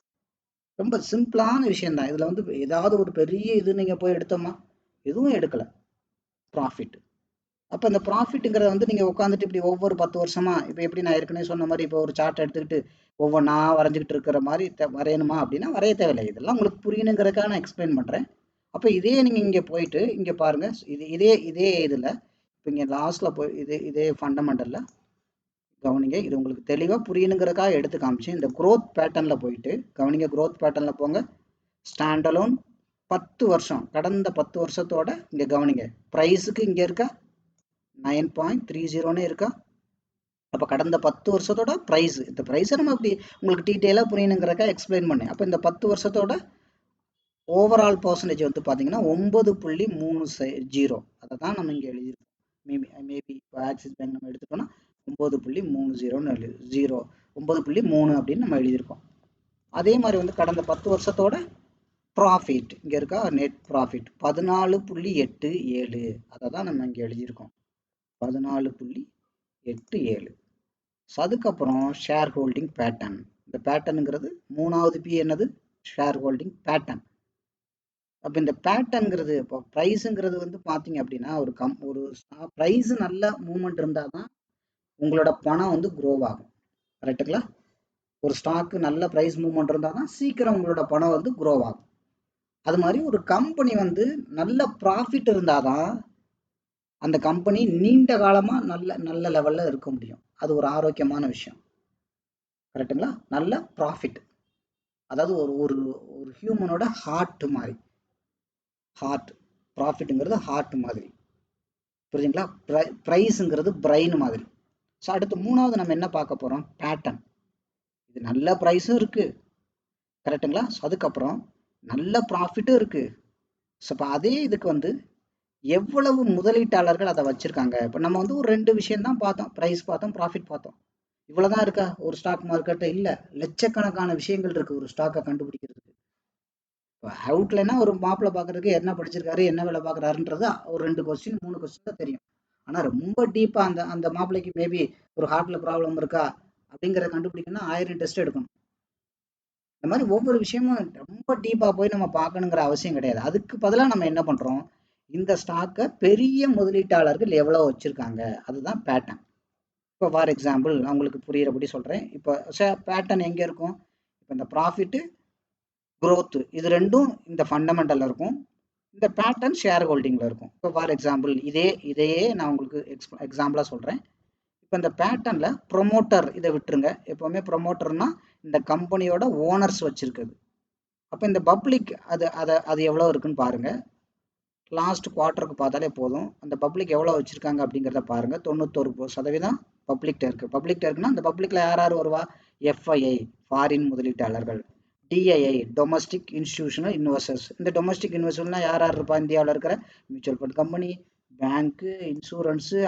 Speaker 1: ரொம்ப சிம்பிளான விஷயம் தான். இதில் வந்து ஏதாவது ஒரு பெரிய இது நீங்கள் போய் எடுத்தோமா, எதுவும் எடுக்கலை, ப்ராஃபிட். அப்போ இந்த ப்ராஃபிட்டுங்கிறத வந்து நீங்கள் உட்காந்துட்டு இப்படி ஒவ்வொரு 10 வருஷமா, இப்போ எப்படி நான் ஏற்கனவே சொன்ன மாதிரி இப்போ ஒரு சார்ட் எடுத்துக்கிட்டு ஒவ்வொன்றா வரைஞ்சிக்கிட்டு இருக்கிற மாதிரி வரையணுமா அப்படின்னா வரைய தேவையில்லை. இதெல்லாம் உங்களுக்கு புரியணுங்கிறதுக்காக நான் எக்ஸ்பிளைன் பண்ணுறேன். அப்போ இதே நீங்கள் இங்கே போயிட்டு இங்கே பாருங்கள், இதே இதில் இப்போ இங்கே லாஸ்ட்டில் போய் இதே ஃபண்டமெண்டலில் கவனிங்க. இது உங்களுக்கு தெளிவாக புரியணுங்கிறதுக்காக எடுத்து காமிச்சு இந்த க்ரோத் பேட்டர்னில் போயிட்டு கவனிங்க. க்ரோத் பேட்டர்னில் போங்க. ஸ்டாண்டலோன் 10 வருஷம், கடந்த 10 வருஷத்தோட இங்கே கவனிங்க. ப்ரைஸுக்கு இங்கே இருக்கா 9.30 இருக்கா? அப்போ கடந்த 10 வருஷத்தோட ப்ரைஸ், இந்த ப்ரைஸை நம்ம இப்படி உங்களுக்கு டீட்டெயிலாக புரியணுங்கிறக்கா எக்ஸ்பிளைன் பண்ணேன். அப்போ இந்த 10 வருஷத்தோட ஓவரால் பர்சன்டேஜ் வந்து பார்த்தீங்கன்னா 9.30. அதை தான் நம்ம இங்கே எழுதியிருக்கோம். மேபி இப்போ ஆக்சிஸ் பேங்க் நம்ம எடுத்துட்டோம்னா 9.30 9.3 அப்படின்னு நம்ம எழுதியிருக்கோம். அதே மாதிரி வந்து கடந்த 10 வருஷத்தோட ப்ராஃபிட் இங்கே இருக்கா, நெட் ப்ராஃபிட் 14.87. அதை தான் நம்ம இங்கே எழுதியிருக்கோம், 14.87. அதுக்கப்புறம் ஷேர் ஹோல்டிங் பேட்டர்ன். இந்த பேட்டர்னுங்கிறது மூணாவது பி என்னது, ஷேர் ஹோல்டிங் பேட்டர்ன். அப்போ இந்த பேட்டர்னுங்கிறது இப்போ ப்ரைஸுங்கிறது வந்து பார்த்தீங்க அப்படின்னா ஒரு ப்ரைஸ் நல்ல மூவ்மெண்ட் இருந்தால் தான் உங்களோட பணம் வந்து க்ரோவ் ஆகும். கரெக்டுங்களா? ஒரு ஸ்டாக்கு நல்ல ப்ரைஸ் மூவ்மெண்ட் இருந்தால் தான் சீக்கிரம் உங்களோட பணம் வந்து க்ரோவ் ஆகும். அது மாதிரி ஒரு கம்பெனி வந்து நல்ல ப்ராஃபிட் இருந்தால் தான் அந்த கம்பெனி நீண்ட காலமாக நல்ல லெவலில் இருக்க முடியும். அது ஒரு ஆரோக்கியமான விஷயம். கரெக்டுங்களா? நல்ல ப்ராஃபிட், அதாவது ஒரு ஒரு ஹியூமனோட ஹார்ட் மாதிரி. ஹார்ட் ப்ராஃபிட்டுங்கிறது ஹார்ட் மாதிரி, புரியுதுங்களா? ப்ரைஸுங்கிறது பிரெயின் மாதிரி. ஸோ அடுத்து மூணாவது நம்ம என்ன பார்க்க போகிறோம், பேட்டர்ன். இது நல்ல ப்ரைஸும் இருக்குது, கரெக்டுங்களா? ஸோ அதுக்கப்புறம் நல்ல ப்ராஃபிட்டும் இருக்குது. ஸோ இப்போ அதே இதுக்கு வந்து எவ்வளவு முதலீட்டாளர்கள் அதை வச்சுருக்காங்க. இப்போ நம்ம வந்து ஒரு 2 விஷயம்தான் பார்த்தோம், ப்ரைஸ் பார்த்தோம், ப்ராஃபிட் பார்த்தோம். இவ்வளோதான் இருக்கா ஒரு ஸ்டாக் மார்க்கெட்டு? இல்லை, லட்சக்கணக்கான விஷயங்கள் இருக்குது ஒரு ஸ்டாக்கை கண்டுபிடிக்கிறதுக்கு. இப்போ அவுட்லைனா ஒரு மாப்பிள்ளை பார்க்குறதுக்கு என்ன படிச்சிருக்காரு, என்ன வேலை பார்க்குறாருன்றது ஒரு 2 கொஸ்டின் 3 கொஸ்டின் தான் தெரியும். ஆனால் ரொம்ப டீப்பாக அந்த மாப்பிள்ளைக்கு மேபி ஒரு ஹார்ட்டில் ப்ராப்ளம் இருக்கா அப்படிங்கிறத கண்டுபிடிக்கணும்னா 1000 டெஸ்ட் எடுக்கணும். இந்த மாதிரி ஒவ்வொரு விஷயமும் ரொம்ப டீப்பாக போய் நம்ம பார்க்கணுங்கிற அவசியம் கிடையாது. அதுக்கு பதிலாக நம்ம என்ன பண்ணுறோம், இந்த ஸ்டாக்கை பெரிய முதலீட்டாளர்கள் எவ்வளோ வச்சுருக்காங்க, அதுதான் பேட்டர்ன். இப்போ ஃபார் எக்ஸாம்பிள் நான் உங்களுக்கு புரிகிறபடி சொல்கிறேன். இப்போ பேட்டர்ன் எங்கே இருக்கும், இப்போ இந்த ப்ராஃபிட்டு க்ரோத்து இது ரெண்டும் இந்த ஃபண்டமெண்டலில் இருக்கும், இந்த பேட்டர்ன் ஷேர் ஹோல்டிங்கில் இருக்கும். இப்போ ஃபார் எக்ஸாம்பிள் இதையே நான் உங்களுக்கு எக்ஸாம்பிளாக சொல்கிறேன். இப்போ இந்த பேட்டர்னில் ப்ரொமோட்டர் இதை விட்டுருங்க. எப்போவுமே ப்ரொமோட்டர்னா இந்த கம்பெனியோட ஓனர்ஸ் வச்சுருக்குது. அப்போ இந்த பப்ளிக் அது எவ்வளோ இருக்குன்னு பாருங்கள். லாஸ்ட் குவார்ட்டருக்கு பார்த்தாலே போதும், அந்த பப்ளிக் எவ்வளோ வச்சுருக்காங்க அப்படிங்கிறத பாருங்கள். 91% பப்ளிக்ட இருக்குது. பப்ளிக்ட இருக்குன்னா அந்த பப்ளிக்கில் யார் வருவா, எஃப்ஐஐ ஃபாரின் முதலீட்டாளர்கள், டிஐஐ டொமஸ்டிக் இன்ஸ்டிடியூஷனல் இன்வெஸ்டர்ஸ். இந்த டொமஸ்டிக் இன்வெஸ்டர்ஸ்னால் யார் இருப்பா, இந்தியாவில் இருக்கிற மியூச்சுவல் ஃபண்ட் கம்பெனி, பேங்க்கு, இன்சூரன்ஸு,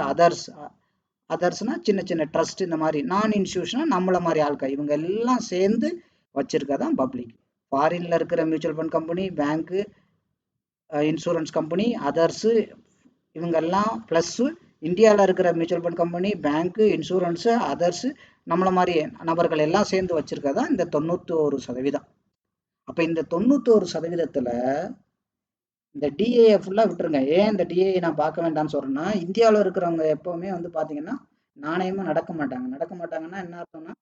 Speaker 1: அதர்ஸ்னால் சின்ன சின்ன ட்ரஸ்ட், இந்த மாதிரி நான் இன்ஸ்டிடியூஷனாக நம்மள மாதிரி ஆட்கள், இவங்க எல்லாம் சேர்ந்து வச்சுருக்கதான் பப்ளிக். ஃபாரினில் இருக்கிற மியூச்சுவல் ஃபண்ட் கம்பெனி, பேங்க்கு, இன்சூரன்ஸ் கம்பெனி, அதர்ஸு, இவங்கெல்லாம் ப்ளஸ்ஸு இந்தியாவில் இருக்கிற மியூச்சுவல் ஃபண்ட் கம்பெனி, பேங்க்கு, இன்சூரன்ஸு, அதர்ஸு, நம்மளை மாதிரி நபர்கள் எல்லாம் சேர்ந்து வச்சுருக்கதான் இந்த 91%. அப்போ இந்த 91%த்தில் இந்த டிஏஏ ஃபுல்லாக விட்டுருங்க. ஏன் இந்த டிஏஏ நான் பார்க்க வேண்டாம்னு சொல்கிறேன்னா, இந்தியாவில் இருக்கிறவங்க எப்போவுமே வந்து பார்த்தீங்கன்னா நாணயமாக நடக்க மாட்டாங்கன்னா என்ன அர்த்தம்னா,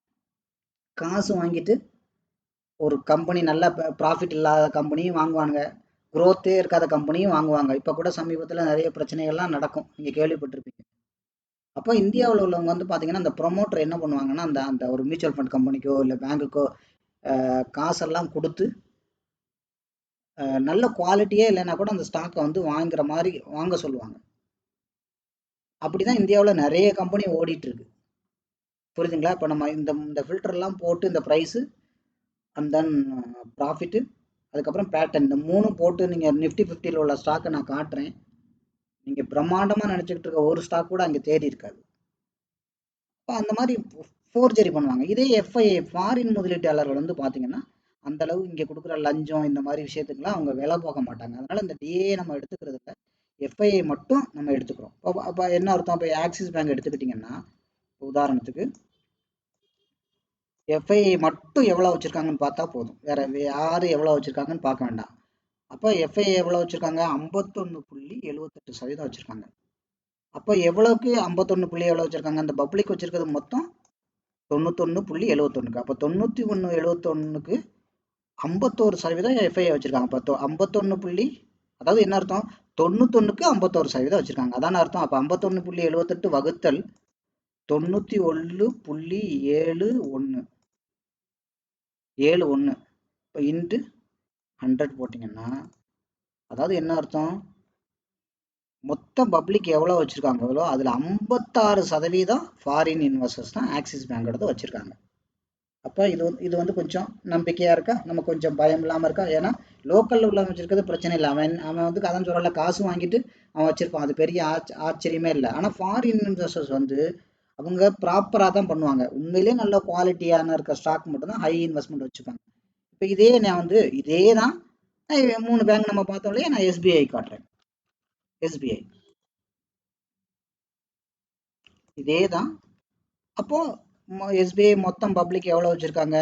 Speaker 1: காசு வாங்கிட்டு ஒரு கம்பெனி நல்ல ப்ராஃபிட் இல்லாத கம்பெனியும் வாங்குவாங்க, க்ரோத்தே இருக்காத கம்பெனியும் வாங்குவாங்க. இப்போ கூட சமீபத்தில் நிறைய பிரச்சனைகள்லாம் நடக்கும், நீங்கள் கேள்விப்பட்டிருப்பீங்க. அப்போ இந்தியாவில் உள்ளவங்க வந்து பார்த்தீங்கன்னா அந்த ப்ரொமோட்டர் என்ன பண்ணுவாங்கன்னா, அந்த ஒரு மியூச்சுவல் ஃபண்ட் கம்பெனிக்கோ இல்லை பேங்குக்கோ காசெல்லாம் கொடுத்து நல்ல குவாலிட்டியே இல்லைன்னா கூட அந்த ஸ்டாக்கை வந்து வாங்க சொல்லுவாங்க. அப்படிதான் இந்தியாவில் நிறைய கம்பெனி ஓடிட்டு இருக்கு, புரியுதுங்களா? இப்போ நம்ம இந்த ஃபில்டர்லாம் போட்டு இந்த ப்ரைஸு அண்ட் தென் ப்ராஃபிட்டு அதுக்கப்புறம் பேட்டர்ன், இந்த 3 போட்டு நீங்கள் நிஃப்டி 50ல் உள்ள ஸ்டாக்கை நான் காட்டுறேன். நீங்கள் பிரம்மாண்டமாக நினச்சிக்கிட்டு இருக்க ஒரு ஸ்டாக் கூட அங்கே தேடி இருக்காது. இப்போ அந்த மாதிரி ஃபோர்ஜரி பண்ணுவாங்க. இதே எஃப்ஐஐ ஃபாரின் முதலீட்டாளர்கள் வந்து பார்த்தீங்கன்னா அந்த அளவு இங்கே கொடுக்குற லஞ்சம் இந்த மாதிரி விஷயத்துக்குலாம் அவங்க விலை போக மாட்டாங்க. அதனால இந்த டிஏ நம்ம எடுத்துக்கிறதுல எஃப்ஐஐ மட்டும் நம்ம எடுத்துக்கிறோம். அப்போ என்ன அர்த்தம்? இப்போ ஆக்சிஸ் பேங்க் எடுத்துக்கிட்டிங்கன்னா உதாரணத்துக்கு எஃப்ஐஐ மட்டும் எவ்வளோ வச்சுருக்காங்கன்னு பார்த்தா போதும், வேற யார் எவ்வளோ வச்சுருக்காங்கன்னு பார்க்க வேண்டாம். அப்போ எஃப்ஐஐ எவ்வளோ வச்சுருக்காங்க? 51.78% வச்சுருக்காங்க. அப்போ எவ்வளோக்கு 51 எவ்வளோ வச்சுருக்காங்க? அந்த பப்ளிக் வச்சுருக்கிறது மொத்தம் 91.71க்கு. அப்போ 91.71க்கு 51% எஃப்ஐஐ வச்சுருக்காங்க. அப்போ 51 அதாவது என்ன அர்த்தம்? 91க்கு 51% வச்சுருக்காங்க, அதான அர்த்தம். அப்போ 51.78 வகுத்தல் 91.71 இப்போ இன்ட்டு 100 போட்டிங்கன்னா அதாவது என்ன அர்த்தம்? மொத்த பப்ளிக் எவ்வளோ வச்சுருக்காங்களோ அதில் 56% ஃபாரின் இன்வெஸ்டர்ஸ் தான் ஆக்சிஸ் பேங்க் எடுத்து வச்சுருக்காங்க. அப்போ இது வந்து கொஞ்சம் நம்பிக்கையாக இருக்கா? நம்ம கொஞ்சம் பயம் இல்லாமல் இருக்கா? ஏன்னா லோக்கலில் உள்ள வச்சுருக்கிறது பிரச்சனை இல்லை, அவன் வந்து கடன் சொல்லல, காசு வாங்கிட்டு அவன் வச்சுருப்பான், அது பெரிய ஆச்சரியமே இல்லை. ஆனால் ஃபாரின் இன்வெஸ்டர்ஸ் வந்து அவங்க ப்ராப்பராக தான் பண்ணுவாங்க. உண்மையிலே நல்ல குவாலிட்டியான இருக்க ஸ்டாக் மட்டும்தான் ஹை இன்வெஸ்ட்மெண்ட் வச்சுப்பாங்க. இப்போ நான் வந்து இதே தான் 3 பேங்க் நம்ம பார்த்தோம் இல்லையா, நான் எஸ்பிஐ காட்டுறேன். எஸ்பிஐ இதே தான். அப்போது எஸ்பிஐ மொத்தம் பப்ளிக் எவ்வளோ வச்சுருக்காங்க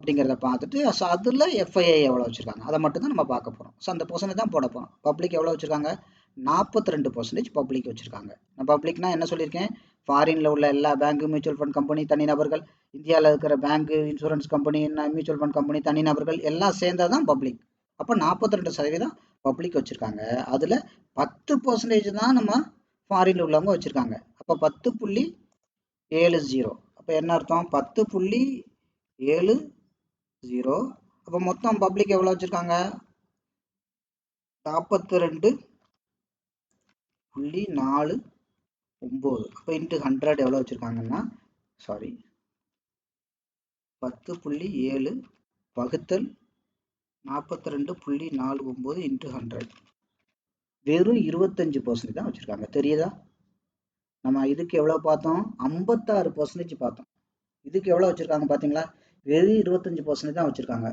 Speaker 1: அப்படிங்கிறத பார்த்துட்டு ஸோ அதில் எஃப்ஐஐ எவ்வளோ வச்சுருக்காங்க அதை மட்டும் தான் நம்ம பார்க்க போகிறோம். ஸோ அந்த பர்சன்டேஜ் தான் போட போகிறோம். பப்ளிக் எவ்வளோ வச்சுருக்காங்க? 42% பப்ளிக் வச்சுருக்காங்க. நான் பப்ளிக்னா என்ன சொல்லியிருக்கேன்? ஃபாரினில் உள்ள எல்லா பேங்கு, மியூச்சுவல் ஃபண்ட் கம்பெனி, தனிநபர்கள், இந்தியாவில் இருக்கிற bank, insurance company, mutual fund company, தனிநபர்கள் எல்லாம் சேர்ந்தால் தான் பப்ளிக். அப்போ 42% பப்ளிக் வச்சுருக்காங்க. அதில் 10% தான் நம்ம ஃபாரினில் உள்ளவங்க வச்சுருக்காங்க. அப்போ 10.70. அப்போ என்ன அர்த்தம்? 10.70. அப்போ மொத்தம் பப்ளிக் எவ்வளோ வச்சுருக்காங்க? 42.49. அப்போ இன்ட்டு 100 எவ்வளோ வச்சுருக்காங்கன்னா 10.7 வகுத்தல் 42.49 இன்ட்டு 100 வெறும் 25% தான் வச்சுருக்காங்க. தெரியுதா? நம்ம இதுக்கு எவ்வளோ பார்த்தோம்? 56% பார்த்தோம். இதுக்கு எவ்வளோ வச்சுருக்காங்க பார்த்தீங்களா? வெறும் 25% தான் வச்சுருக்காங்க.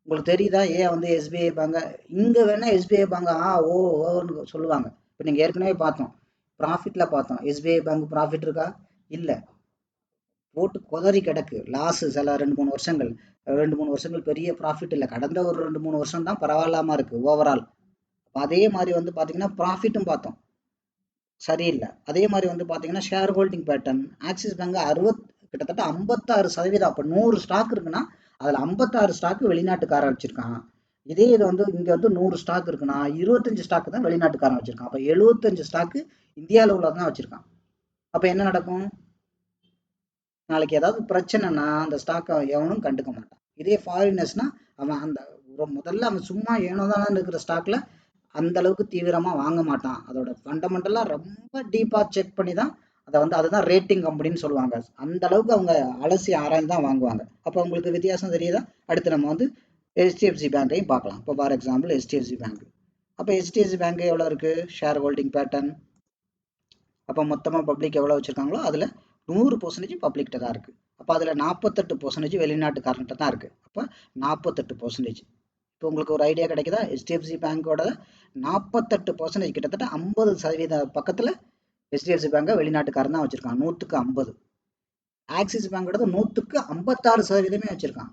Speaker 1: உங்களுக்கு தெரியுதா ஏன் வந்து எஸ்பிஐ பேங்க இங்கே வேணால் எஸ்பிஐ பேங்க ஓன்னு சொல்லுவாங்க. இப்போ நீங்கள் ஏற்கனவே பார்த்தோம், ப்ராஃபிட்டில் பார்த்தோம். எஸ்பிஐ பேங்க் ப்ராஃபிட் இருக்கா? இல்லை, போட்டு குதறி கிடக்கு, லாஸு. சில 2-3 வருஷங்கள் பெரிய ப்ராஃபிட் இல்லை. கடந்த ஒரு 2-3 வருஷம் தான் பரவாயில்லாமல் இருக்குது ஓவரால். அதே மாதிரி வந்து பார்த்தீங்கன்னா ப்ராஃபிட்டும் பார்த்தோம், சரியில்லை. அதே மாதிரி வந்து பார்த்தீங்கன்னா share holding pattern axis bank கிட்டத்தட்ட 56%. அப்போ 100 ஸ்டாக் இருக்குன்னா அதில் 56 ஸ்டாக்கு வெளிநாட்டுக்காரன் வச்சுருக்கான். இதே இது வந்து இங்கே வந்து 100 ஸ்டாக் இருக்குன்னா 25 ஸ்டாக்கு தான் வெளிநாட்டுக்காரன் வச்சுருக்கான். அப்போ 75 ஸ்டாக்கு இந்தியாவில் உள்ளதான் வச்சுருக்கான். அப்போ என்ன நடக்கும்? நாளைக்கு ஏதாவது பிரச்சனைனா அந்த ஸ்டாக்கை எவனும் கண்டுக்க மாட்டான். இதே ஃபாரினர்ஸ்னா அவன் அந்த முதல்ல அவன் சும்மா ஏனோதான் இருக்கிற ஸ்டாக்ல அந்த அளவுக்கு தீவிரமா வாங்க மாட்டான். அதோட ஃபண்டமெண்டலா ரொம்ப டீப்பா செக் பண்ணி தான் அதை வந்து அதுதான் ரேட்டிங் கம்பெனின்னு சொல்லுவாங்க. அந்த அளவுக்கு அவங்க அலசி ஆராய்ந்து தான் வாங்குவாங்க. அப்போ உங்களுக்கு வித்தியாசம் தெரியுதா? அடுத்து நம்ம வந்து HDFC பேங்கையும் பார்க்கலாம். இப்போ ஃபார் எக்ஸாம்பிள் HDFC பேங்க். அப்போ HDFC பேங்க் எவ்வளோ இருக்கு? Share holding pattern. அப்போ மொத்தமாக பப்ளிக் எவ்வளோ வச்சுருக்காங்களோ அதில் 100% பப்ளிக்கிட்ட தான் இருக்குது. அப்போ அதில் 48% வெளிநாட்டுக்காரன்கிட்ட தான் இருக்குது. அப்போ 48%. இப்போ உங்களுக்கு ஒரு ஐடியா கிடைக்குதா? HDFC பேங்கோட 48% கிட்டத்தட்ட 50% பக்கத்தில் HDFC பேங்கை வெளிநாட்டுக்காரன் தான் வச்சுருக்கான். 100க்கு 50. ஆக்சிஸ் பேங்கோட 100க்கு 56% வச்சுருக்கான்.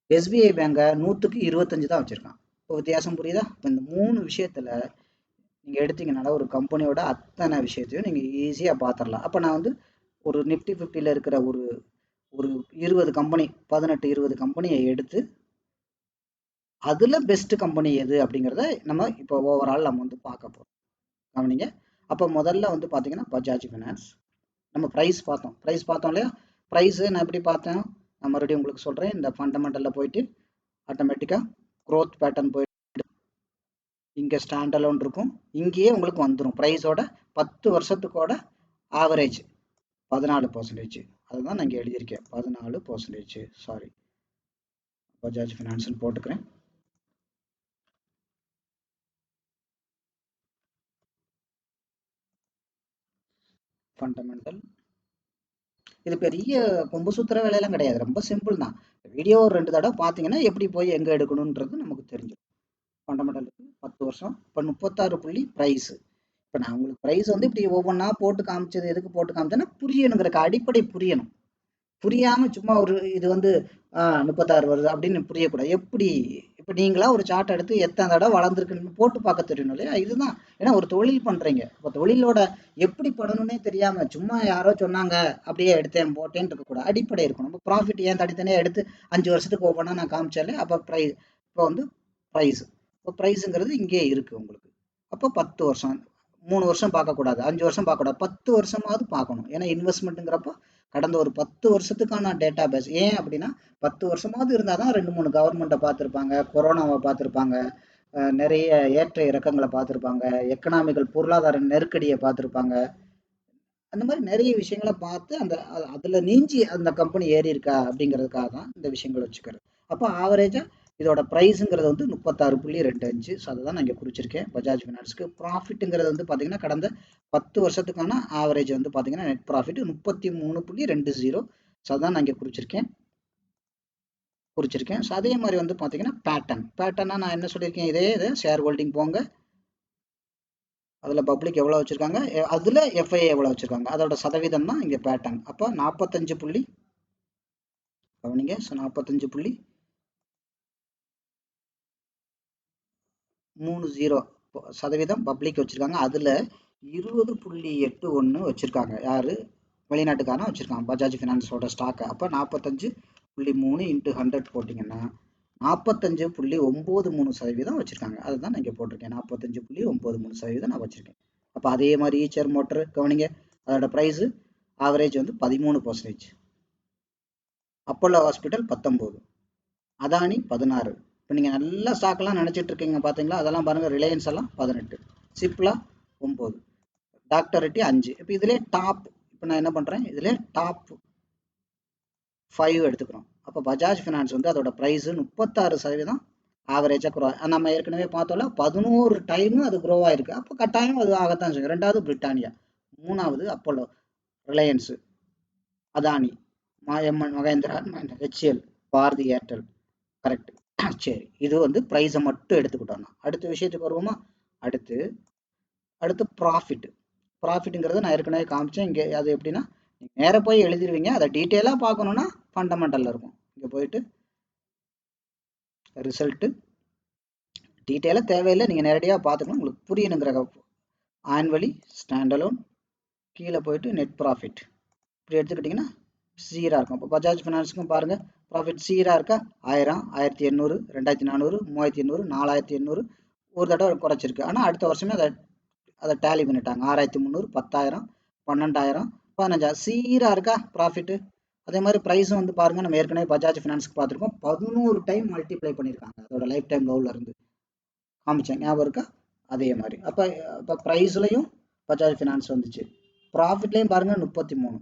Speaker 1: SBI பேங்கை 100க்கு 25 தான் வச்சுருக்கான். இப்போ வித்தியாசம் புரியுதா? இப்போ இந்த 3 விஷயத்தில் நீங்கள் எடுத்தீங்கனால ஒரு கம்பெனியோட அத்தனை விஷயத்தையும் நீங்கள் ஈஸியாக பார்த்துடலாம். அப்போ நான் வந்து ஒரு நிஃப்டி 50ல் இருக்கிற ஒரு 20 கம்பெனி, 18-20 கம்பெனியை எடுத்து அதில் பெஸ்ட் கம்பெனி எது அப்படிங்கிறத நம்ம இப்போ ஓவரால் நம்ம வந்து பார்க்க போகிறோம். கவனிங்க. அப்போ முதல்ல வந்து பார்த்தீங்கன்னா பஜாஜ் ஃபினான்ஸ். நம்ம ப்ரைஸ் பார்த்தோம் இல்லையா? ப்ரைஸு நான் எப்படி பார்த்தேன் நான் மறுபடியும் உங்களுக்கு சொல்கிறேன். இந்த ஃபண்டமெண்டலில் போயிட்டு ஆட்டோமேட்டிக்காக க்ரோத் பேட்டர்ன் போயிட்டு இங்கே ஸ்டாண்ட் அலோன் இருக்கும். இங்கேயே உங்களுக்கு வந்துடும் ப்ரைஸோட 10 வருஷத்துக்கோட ஆவரேஜ் 14%. அதுதான் நான் இங்கே எழுதியிருக்கேன் 14%. சாரி, பஜாஜ் ஃபினான்ஸ்னு போட்டுக்கிறேன். ஃபண்டமெண்டல். இது பெரிய கொம்பு சுத்துற வேலையெல்லாம் கிடையாது, ரொம்ப சிம்பிள் தான். வீடியோ ஒரு 2 தடவை பார்த்தீங்கன்னா எப்படி போய் எங்கே எடுக்கணுன்றது நமக்கு தெரிஞ்சிடும். ஃபண்டமெண்டலுக்கு 10 வருஷம். இப்போ 36 புள்ளி ப்ரைஸு. இப்போ நான் உங்களுக்கு ப்ரைஸ் வந்து இப்படி ஒவ்வொன்றா போட்டு காமிச்சது எதுக்கு போட்டு காமிச்சேன்னா புரியணுங்கிறக்கு, அடிப்படை புரியணும். புரியாம சும்மா ஒரு இது வந்து 36 வருது அப்படின்னு புரியக்கூடாது. எப்படி இப்போ நீங்களா ஒரு சார்ட் எடுத்து எத்தனை தடவை வளர்ந்துருக்குன்னு போட்டு பார்க்க தெரியணும் இல்லையா? இதுதான். ஏன்னா ஒரு தொழில் பண்றீங்க, இப்போ தொழிலோட எப்படி பண்ணணும்னே தெரியாம சும்மா யாரோ சொன்னாங்க அப்படியே எடுத்தேன் போட்டேன்னு இருக்கக்கூடாது. அடிப்படை இருக்கணும். இப்போ ப்ராஃபிட் ஏன் தனித்தனியாக எடுத்து 5 வருஷத்துக்கு ஒவ்வொன்றா நான் காமிச்சாலே அப்போ ப்ரைஸ், இப்போ வந்து ப்ரைஸ், இப்போ ப்ரைஸுங்கிறது இங்கே இருக்கு உங்களுக்கு. அப்போ 10 வருஷம், 3 வருஷம் பார்க்கக்கூடாது, 5 வருஷம் பார்க்கக்கூடாது, 10 வருஷமாவது பார்க்கணும். ஏன்னா இன்வெஸ்ட்மெண்ட்டுங்கிறப்போ கடந்த ஒரு 10 வருஷத்துக்கான டேட்டா பேஸ். ஏன் அப்படின்னா 10 வருஷமாவது இருந்தால் தான் 2 3 கவர்மெண்ட்டை பார்த்துருப்பாங்க, கொரோனாவை பார்த்துருப்பாங்க, நிறைய ஏற்ற இறக்கங்களை பார்த்துருப்பாங்க, எக்கனாமிக்கல் பொருளாதார நெருக்கடியை பார்த்துருப்பாங்க. அந்த மாதிரி நிறைய விஷயங்களை பார்த்து அந்த அதில் நீஞ்சி அந்த கம்பெனி ஏறி இருக்கா அப்படிங்கிறதுக்காக தான் இந்த விஷயங்கள் வச்சுக்கிறது. அப்போ ஆவரேஜாக இதோட ப்ரைஸுங்கிறது வந்து 36.25. ஸோ அதை தான் நான் இங்கே குறிச்சிருக்கேன். பஜாஜ் ஃபினான்ஸுக்கு ப்ராஃபிட்டுங்கிறது வந்து பார்த்தீங்கன்னா கடந்த 10 வருஷத்துக்கான ஆவரேஜ் வந்து பார்த்தீங்கன்னா நெட் ப்ராஃபிட் 33.20. ஸோ அதான் நான் இங்கே குறிச்சிருக்கேன். ஸோ அதே மாதிரி வந்து பார்த்தீங்கன்னா பேட்டர்னா நான் என்ன சொல்லியிருக்கேன், இதே ஷேர் ஹோல்டிங் போங்க, அதில் பப்ளிக் எவ்வளோ வச்சுருக்காங்க, அதில் எஃப்ஐஏ எவ்வளோ வச்சுருக்காங்க, அதோட சதவீதம் தான் இங்கே பேட்டர்ன். அப்போ 45 புள்ளி கவனிங்க. ஸோ 45.30% பப்ளிக் வச்சுருக்காங்க. அதில் 20.81 வச்சுருக்காங்க. யார்? வெளிநாட்டுக்காரன் வச்சுருக்காங்க பஜாஜ் ஃபினான்ஸோட ஸ்டாக்கை. அப்போ 45.3 × 100 போட்டிங்கன்னா 45.93% வச்சுருக்காங்க. அதுதான் நான் இங்கே போட்டிருக்கேன். 45.93% நான் வச்சுருக்கேன். அப்போ அதே மாதிரி ஈச்சர் மோட்டர் கவனிங்க, அதோட ப்ரைஸு ஆவரேஜ் வந்து 13%. Apollo hospital 19, Adani 16. இப்போ நீங்கள் நல்ல ஸ்டாக்லாம் நினச்சிட்டு இருக்கீங்க பார்த்தீங்களா, அதெல்லாம் பாருங்கள். ரிலையன்ஸ் எல்லாம் 18, சிப்லா 9, டாக்டர் ரெட்டி 5. இப்போ இதிலே டாப், இப்போ நான் என்ன பண்ணுறேன், இதிலே டாப் 5 எடுத்துக்கிறோம். அப்போ பஜாஜ் ஃபினான்ஸ் வந்து அதோட ப்ரைஸு 36% ஆவரேஜாக க்ரோ. நம்ம ஏற்கனவே பார்த்தோம்ல 11 டைமு அது க்ரோ ஆகிருக்கு. அப்போ கட்டாயம் அது ஆகத்தான் செய்யும். 2வது பிரிட்டானியா, 3வது Apollo, Reliance, Adani, MN Mahindra, HL, Bharti Airtel. Correct. சரி, இது வந்து ப்ரைஸை மட்டும் எடுத்துக்கிட்டோம்னா அடுத்த விஷயத்துக்கு வருவோமா? அடுத்து ப்ராஃபிட்டுங்கிறது நான் ஏற்கனவே காமிச்சேன். இங்கே அது எப்படின்னா நேராக போய் எழுதிடுவீங்க. அதை டீட்டெயிலாக பார்க்கணுன்னா ஃபண்டமெண்டலில் இருக்கும். இங்கே போயிட்டு ரிசல்ட்டு டீட்டெயிலாக தேவையில்லை, நீங்கள் நேரடியாக பார்த்துக்கணும், உங்களுக்கு புரியணுங்கிற. ஆனுவலி, ஸ்டாண்டலோன், கீழே போயிட்டு நெட் ப்ராஃபிட் இப்படி எடுத்துக்கிட்டிங்கன்னா சீராக இருக்கும். இப்போ பஜாஜ் ஃபினான்ஸுக்கும் பாருங்கள், ப்ராஃபிட் சீராக இருக்கா? 1000, 1800, 2400, 3800, 4800 ஒரு தடவை குறைச்சிருக்கு. ஆனால் அடுத்த வருஷமே அதை டேலி பண்ணிட்டாங்க. 6300, 10,000, 12,000, 15,000 சீராக இருக்கா ப்ராஃபிட்டு? அதே மாதிரி ப்ரைஸும் வந்து பாருங்கள், நம்ம ஏற்கனவே பஜாஜ் ஃபினான்ஸுக்கு பார்த்துருக்கோம், 11 டைம் மல்டிப்ளை பண்ணியிருக்காங்க அதோட லைஃப் டைம் லோவில் இருந்து காமிச்சேன், ஞாபகம் இருக்கா? அதே மாதிரி இப்போ ப்ரைஸ்லையும் பஜாஜ் ஃபினான்ஸ் வந்துச்சு, ப்ராஃபிட்லேயும் பாருங்கள் 33.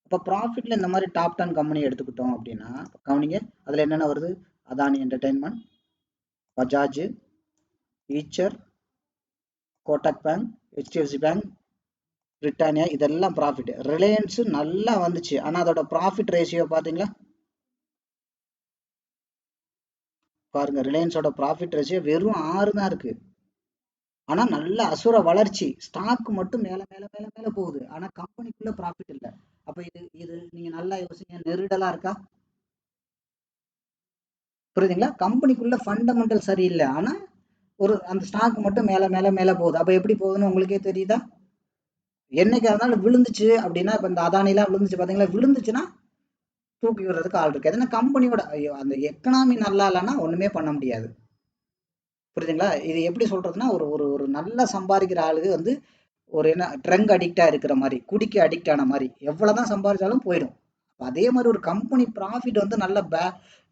Speaker 1: இப்போ ப்ராஃபிட்டில் இந்த மாதிரி டாப் 10 கம்பெனி எடுத்துக்கிட்டோம் அப்படின்னா கவனிங்க, அதில் என்னென்ன வருது? Adani entertainment, Bajaj, Eicher, Kotak bank, HDFC bank, Britannia, இதெல்லாம் ப்ராஃபிட். ரிலையன்ஸு நல்லா வந்துச்சு, ஆனால் அதோட ப்ராஃபிட் ரேஷியோ பார்த்தீங்களா? பாருங்க, ரிலையன்ஸோட ப்ராஃபிட் ரேஷியோ வெறும் 6 தான் இருக்கு. ஆனால் நல்ல அசுர வளர்ச்சி, ஸ்டாக் மட்டும் மேலே மேலே மேலே மேலே போகுது, ஆனால் கம்பெனிக்குள்ள ப்ராஃபிட் இல்லை. அப்போ இது நீங்கள் நல்லா யோசிங்க, நெருடலாக இருக்கா? புரியுதுங்களா? கம்பெனிக்குள்ள ஃபண்டமெண்டல் சரியில்லை, ஆனால் அந்த ஸ்டாக் மட்டும் மேலே மேலே மேலே போகுது. அப்போ எப்படி போகுதுன்னு உங்களுக்கே தெரியுதா? என்னைக்கு அதனால விழுந்துச்சு அப்படின்னா, இப்போ இந்த அதானிலாம் விழுந்துச்சு பார்த்தீங்களா, விழுந்துச்சுன்னா தூக்கி விடுறதுக்கு ஆள் இருக்கு. ஏன்னா கம்பெனியோட அந்த எக்கனாமி நல்லா இல்லைன்னா ஒன்றுமே பண்ண முடியாது. புரியுதுங்களா? இது எப்படி சொல்றதுன்னா, ஒரு ஒரு ஒரு நல்லா சம்பாதிக்கிற ஆளுக்கு வந்து ஒரு என்ன ட்ரங்க் அடிக்டாக இருக்கிற மாதிரி, குடிக்க அடிக்ட் ஆன மாதிரி, எவ்வளோதான் சம்பாதிச்சாலும் போயிடும். அதே மாதிரி ஒரு கம்பெனி ப்ராஃபிட் வந்து நல்ல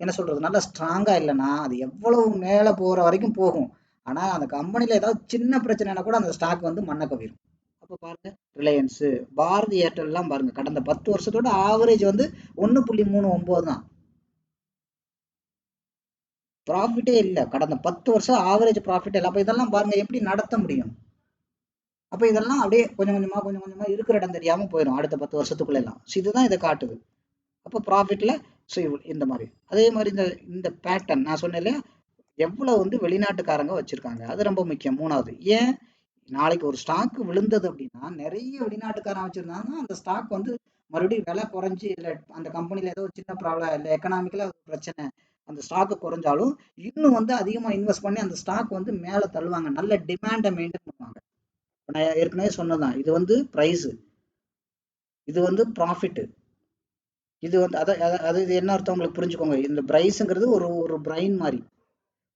Speaker 1: என்ன சொல்றது, நல்ல ஸ்ட்ராங்காக இல்லைன்னா அது எவ்வளவு மேலே போகிற வரைக்கும் போகும். ஆனால் அந்த கம்பெனியில் ஏதாவது சின்ன பிரச்சனைனா கூட அந்த ஸ்டாக் வந்து மண்ணை கவிரும். அப்போ பாருங்க, ரிலையன்ஸு, பாரதி ஏர்டெல்லாம் பாருங்க, கடந்த 10 வருஷத்தோட ஆவரேஜ் வந்து 1.39 தான். ப்ராஃபிட்டே இல்லை கடந்த 10 வருஷம் ஆவரேஜ் ப்ராஃபிட் இல்லை. அப்போ இதெல்லாம் பாருங்க எப்படி நடத்த முடியும்? அப்போ இதெல்லாம் அப்படியே கொஞ்சம் கொஞ்சமாக இருக்கிற இடம் தெரியாமல் போயிடும் அடுத்த 10 வருஷத்துக்குள்ள எல்லாம். ஸோ இதுதான் இதை காட்டுது. அப்போ ப்ராஃபிட்டில் ஸோ இந்த மாதிரி அதே மாதிரி இந்த இந்த பேட்டர்ன் நான் சொன்னேன் இல்லையா, எவ்வளோ வந்து வெளிநாட்டுக்காரங்க வச்சுருக்காங்க, அது ரொம்ப முக்கியம். மூணாவது, ஏன் நாளைக்கு ஒரு ஸ்டாக் விழுந்தது அப்படின்னா நிறைய வெளிநாட்டுக்காரன் வச்சுருந்தாங்க, அந்த ஸ்டாக் வந்து மறுபடியும் விலை குறைஞ்சி, இல்லை அந்த கம்பெனியில் ஏதோ ஒரு சின்ன ப்ராப்ளம், இல்லை எக்கனாமிக்கலாக பிரச்சனை, அந்த ஸ்டாக்கு குறைஞ்சாலும் இன்னும் வந்து அதிகமாக இன்வெஸ்ட் பண்ணி அந்த ஸ்டாக் வந்து மேலே தள்ளுவாங்க, நல்ல டிமாண்டை மெயின்டைன் பண்ணுவாங்க. நான் ஏற்கனவே சொன்னதான், இது வந்து ப்ரைஸு, இது வந்து ப்ராஃபிட்டு, இது வந்து அது இது என்ன அர்த்தம் உங்களுக்கு புரிஞ்சுக்கோங்க. இந்த ப்ரைஸுங்கிறது ஒரு ஒரு பிரைன் மாதிரி,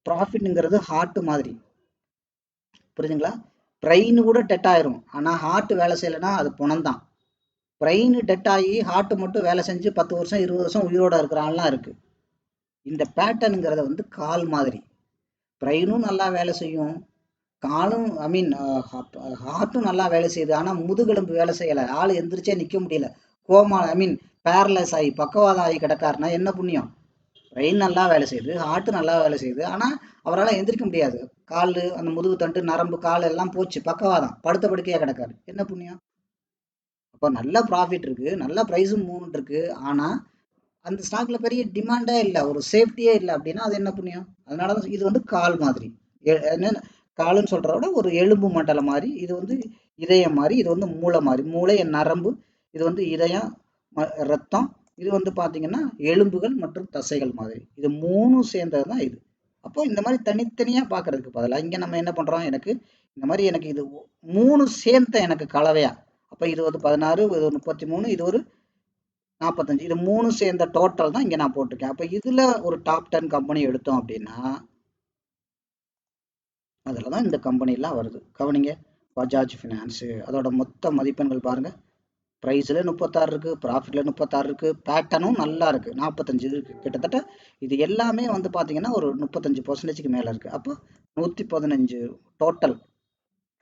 Speaker 1: ப்ராஃபிட்ங்கிறது ஹார்ட் மாதிரி, புரியுதுங்களா? பிரெயின் கூட டெட் ஆயிரும், ஆனால் ஹார்ட் வேலை செய்யலைன்னா அது பணம் தான். பிரெயின் டெட் ஆகி ஹார்ட் மட்டும் வேலை செஞ்சு 10 வருஷம் 20 வருஷம் உயிரோட இருக்கிறான்லாம் இருக்கு. இந்த பேட்டர்னுங்கிறத வந்து கால் மாதிரி, பிரெயினும் நல்லா வேலை செய்யும், காலும் ஐ மீன் ஹார்ட்டும் நல்லா வேலை செய்யுது, ஆனால் முதுகெலும்பு வேலை செய்யலை, ஆள் எந்திரிச்சே நிற்க முடியல, கோமா ஐ மீன் பேரலைஸ் ஆகி பக்கவாதம் ஆகி கிடக்காருன்னா என்ன புண்ணியம்? பிரெயின் நல்லா வேலை செய்யுது, ஹார்ட் நல்லா வேலை செய்யுது, ஆனால் அவரால் எந்திரிக்க முடியாது, கால் அந்த முதுகு தண்டு நரம்பு கால் எல்லாம் போச்சு, பக்கவாதம், படுத்த படுக்கையாக கிடக்காரு, என்ன புண்ணியம்? அப்போ நல்ல ப்ராஃபிட் இருக்கு, நல்ல ப்ரைஸும் மூவ் இருக்கு, ஆனால் அந்த ஸ்டாக்ல பெரிய டிமாண்டே இல்லை, ஒரு சேஃப்டியே இல்லை அப்படின்னா அது என்ன புண்ணியம்? அதனால தான் இது வந்து கால் மாதிரி, என்ன காலுன்னு சொல்றத விட ஒரு எலும்பு மண்டலம் மாதிரி, இது வந்து இதயம் மாதிரி, இது வந்து மூளை மாதிரி, மூளை நரம்பு, இது வந்து இதயம் ரத்தம், இது வந்து பார்த்தீங்கன்னா எலும்புகள் மற்றும் தசைகள் மாதிரி, இது மூணும் சேர்ந்தது தான் இது. அப்போ இந்த மாதிரி தனித்தனியாக பார்க்கறதுக்கு பதிலாக இங்கே நம்ம என்ன பண்ணுறோம், எனக்கு இந்த மாதிரி எனக்கு இது மூணு சேர்ந்த எனக்கு கலவையா, அப்போ இது வந்து 16, இது ஒரு 33, இது ஒரு 45, இது மூணு சேர்ந்த டோட்டல் தான் இங்கே நான் போட்டிருக்கேன். அப்போ இதில் ஒரு டாப் 10 கம்பெனி எடுத்தோம் அப்படின்னா அதில் தான் இந்த கம்பெனிலாம் வருது. கவனிங்க, பஜாஜ் ஃபினான்ஸு, அதோட மொத்த மதிப்பெண்கள் பாருங்கள், ப்ரைஸில் 36 இருக்குது, ப்ராஃபிட்டில் 36 இருக்குது, பேட்டர்னும் நல்லா இருக்குது, 45 இருக்குது, கிட்டத்தட்ட இது எல்லாமே வந்து பார்த்தீங்கன்னா ஒரு 35% மேலே இருக்குது. அப்போ 115 டோட்டல்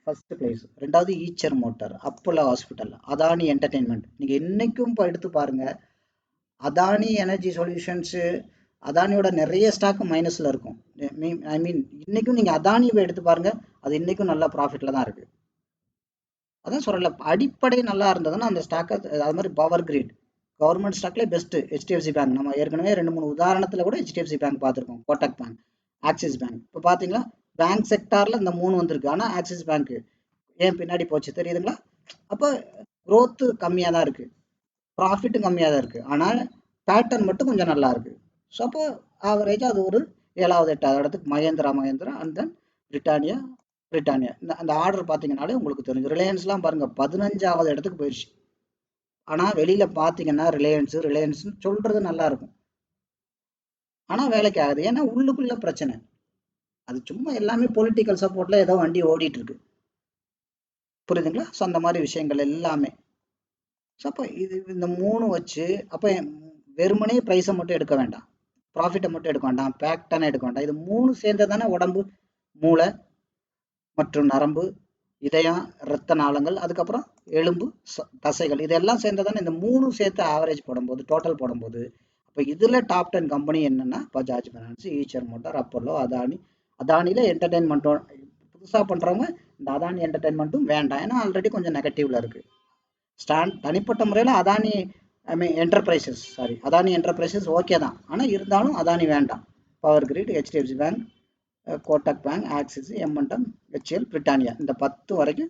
Speaker 1: ஃபர்ஸ்ட் பிளேஸ். ரெண்டாவது Eicher Motor, Apollo Hospital, Adani Entertainment. நீங்கள் என்றைக்கும் இப்போ எடுத்து பாருங்கள், அதானி எனர்ஜி சொல்யூஷன்ஸு, அதானியோட நிறைய ஸ்டாக் மைனஸில் இருக்கும். ஐ மீன் இன்றைக்கும் நீங்கள் அதானியை எடுத்து பாருங்கள், அது இன்றைக்கும் நல்ல ப்ராஃபிட்டில் தான் இருக்குது. அதான் சொல்லல, அடிப்படை நல்லா இருந்ததுன்னா அந்த ஸ்டாக்கை, அது மாதிரி பவர் கிரிட், கவர்மெண்ட் ஸ்டாக்லேயே பெஸ்ட்டு ஹெச்டிஎஃப்சி பேங்க். நம்ம ஏற்கனவே 2-3 உதாரணத்தில் கூட ஹெச்டிஎஃப்சி பேங்க் பார்த்துருக்கோம், கோட்டக் பேங்க், ஆக்சிஸ் பேங்க். இப்போ பார்த்தீங்களா, பேங்க் செக்டாரில் இந்த 3 வந்திருக்கு, ஆனால் ஆக்சிஸ் பேங்க்கு ஏன் பின்னாடி போச்சு தெரியுதுங்களா? அப்போ க்ரோத்து கம்மியாக தான் இருக்குது, ப்ராஃபிட்டும் கம்மியாக தான் இருக்குது, ஆனால் பேட்டர்ன் மட்டும் கொஞ்சம் நல்லா இருக்குது. ஸோ அப்போ ஆவரேஜாக அது ஒரு 7வது 8வது இடத்துக்கு மகேந்திரா அண்ட் தென் பிரிட்டானியா இந்த அந்த ஆர்டர் பார்த்தீங்கன்னாலே உங்களுக்கு தெரிஞ்சு. ரிலையன்ஸ்லாம் பாருங்கள் 15வது இடத்துக்கு போயிடுச்சு. ஆனால் வெளியில் பார்த்தீங்கன்னா ரிலையன்ஸ்னு சொல்கிறது நல்லா இருக்கும், ஆனால் வேலைக்கு ஆகுது, ஏன்னா உள்ளுக்குள்ள பிரச்சனை. அது சும்மா எல்லாமே பொலிட்டிக்கல் சப்போர்ட்டில் ஏதோ வண்டி ஓடிட்டு இருக்கு, புரியுதுங்களா? ஸோ அந்த மாதிரி விஷயங்கள் எல்லாமே. ஸோ அப்போ இது இந்த 3 வச்சு அப்போ வெறுமனே ப்ரைஸை மட்டும் எடுக்க வேண்டாம், ப்ராஃபிட்டை மட்டும் எடுக்க வேண்டாம், பேக்டான எடுக்க வேண்டாம். இது 3 சேர்ந்தது தானே உடம்பு, மூளை மற்றும் நரம்பு, இதயம், இரத்த நாளங்கள், அதுக்கப்புறம் எலும்பு, தசைகள், இதெல்லாம் சேர்ந்தது தானே. இந்த 3 சேர்த்து ஆவரேஜ் போடும்போது, டோட்டல் போடும்போது, இப்போ இதில் டாப் 10 கம்பெனி என்னென்னா Bajaj Finance, Eicher Motor, Apollo, Adani. அதானியில் என்டர்டெயின்மெண்ட்டும் புதுசாக பண்ணுறவங்க இந்த அதானி என்டர்டெயின்மெண்ட்டும் வேண்டாம், ஏன்னா ஆல்ரெடி கொஞ்சம் நெகட்டிவில் இருக்குது. தனிப்பட்ட முறையில் Adani I mean Adani Enterprises okay தான், ஆனால் இருந்தாலும் அதானி வேண்டாம். Power Grid, HDFC Bank, Kotak Bank, Axis, எம்என்டம், ஹெச்எல், பிரிட்டானியா, இந்த 10 வரைக்கும்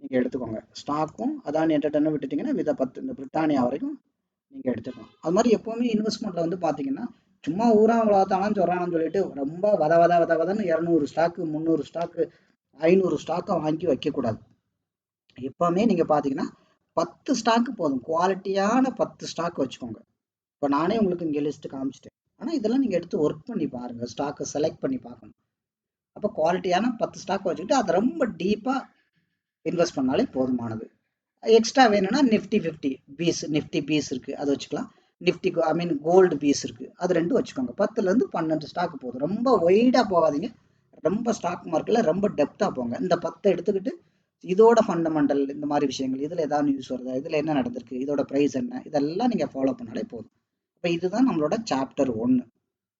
Speaker 1: நீங்கள் எடுத்துக்கோங்க. ஸ்டாக்கும் அதானி என்டர்டெயின்மெண்ட் விட்டுட்டிங்கன்னா வித 10 இந்த பிரிட்டானியா வரைக்கும் நீங்கள் எடுத்துக்கலாம். அது மாதிரி எப்போவுமே இன்வெஸ்ட்மெண்ட்டில் வந்து பார்த்தீங்கன்னா சும்மா ஊரா வளர்த்தாலும் சொல்கிறான்னு சொல்லிட்டு ரொம்ப வதன்னு 200 ஸ்டாக்கு 300 ஸ்டாக்கு 500 ஸ்டாக்கை வாங்கி வைக்கக்கூடாது. எப்போவுமே நீங்கள் பார்த்தீங்கன்னா 10 ஸ்டாக்கு போதும், குவாலிட்டியான 10 ஸ்டாக் வச்சுக்கோங்க. இப்போ நானே உங்களுக்கு இங்கே லிஸ்ட்டு காமிச்சிட்டேன், ஆனால் இதெல்லாம் நீங்கள் எடுத்து ஒர்க் பண்ணி பாருங்கள், ஸ்டாக்கை செலக்ட் பண்ணி பார்க்கணும். அப்போ குவாலிட்டியான 10 ஸ்டாக் வச்சுக்கிட்டு அதை ரொம்ப டீப்பாக இன்வெஸ்ட் பண்ணாலே போதுமானது. எக்ஸ்ட்ரா வேணும்னா நிஃப்டி 50 பீஸ், நிஃப்டி பீஸ் இருக்குது, அது வச்சுக்கலாம். நிஃப்டி ஐ மீன் கோல்டு பீஸ் இருக்குது, அது 2 வச்சுக்கோங்க. 10லேருந்து 12 ஸ்டாக் போதும், ரொம்ப ஒய்டாக போகாதீங்க, ரொம்ப ஸ்டாக் மார்க்கெட்டில் ரொம்ப டெப்த்தாக போங்க. இந்த 10 எடுத்துக்கிட்டு இதோட ஃபண்டமெண்டல் இந்த மாதிரி விஷயங்கள், இதில் ஏதாவது நியூஸ் வருதா, இதில் என்ன நடந்திருக்கு, இதோட ப்ரைஸ் என்ன, இதெல்லாம் நீங்கள் ஃபாலோ பண்ணாலே போதும். இப்போ இதுதான் நம்மளோட சாப்டர் 1.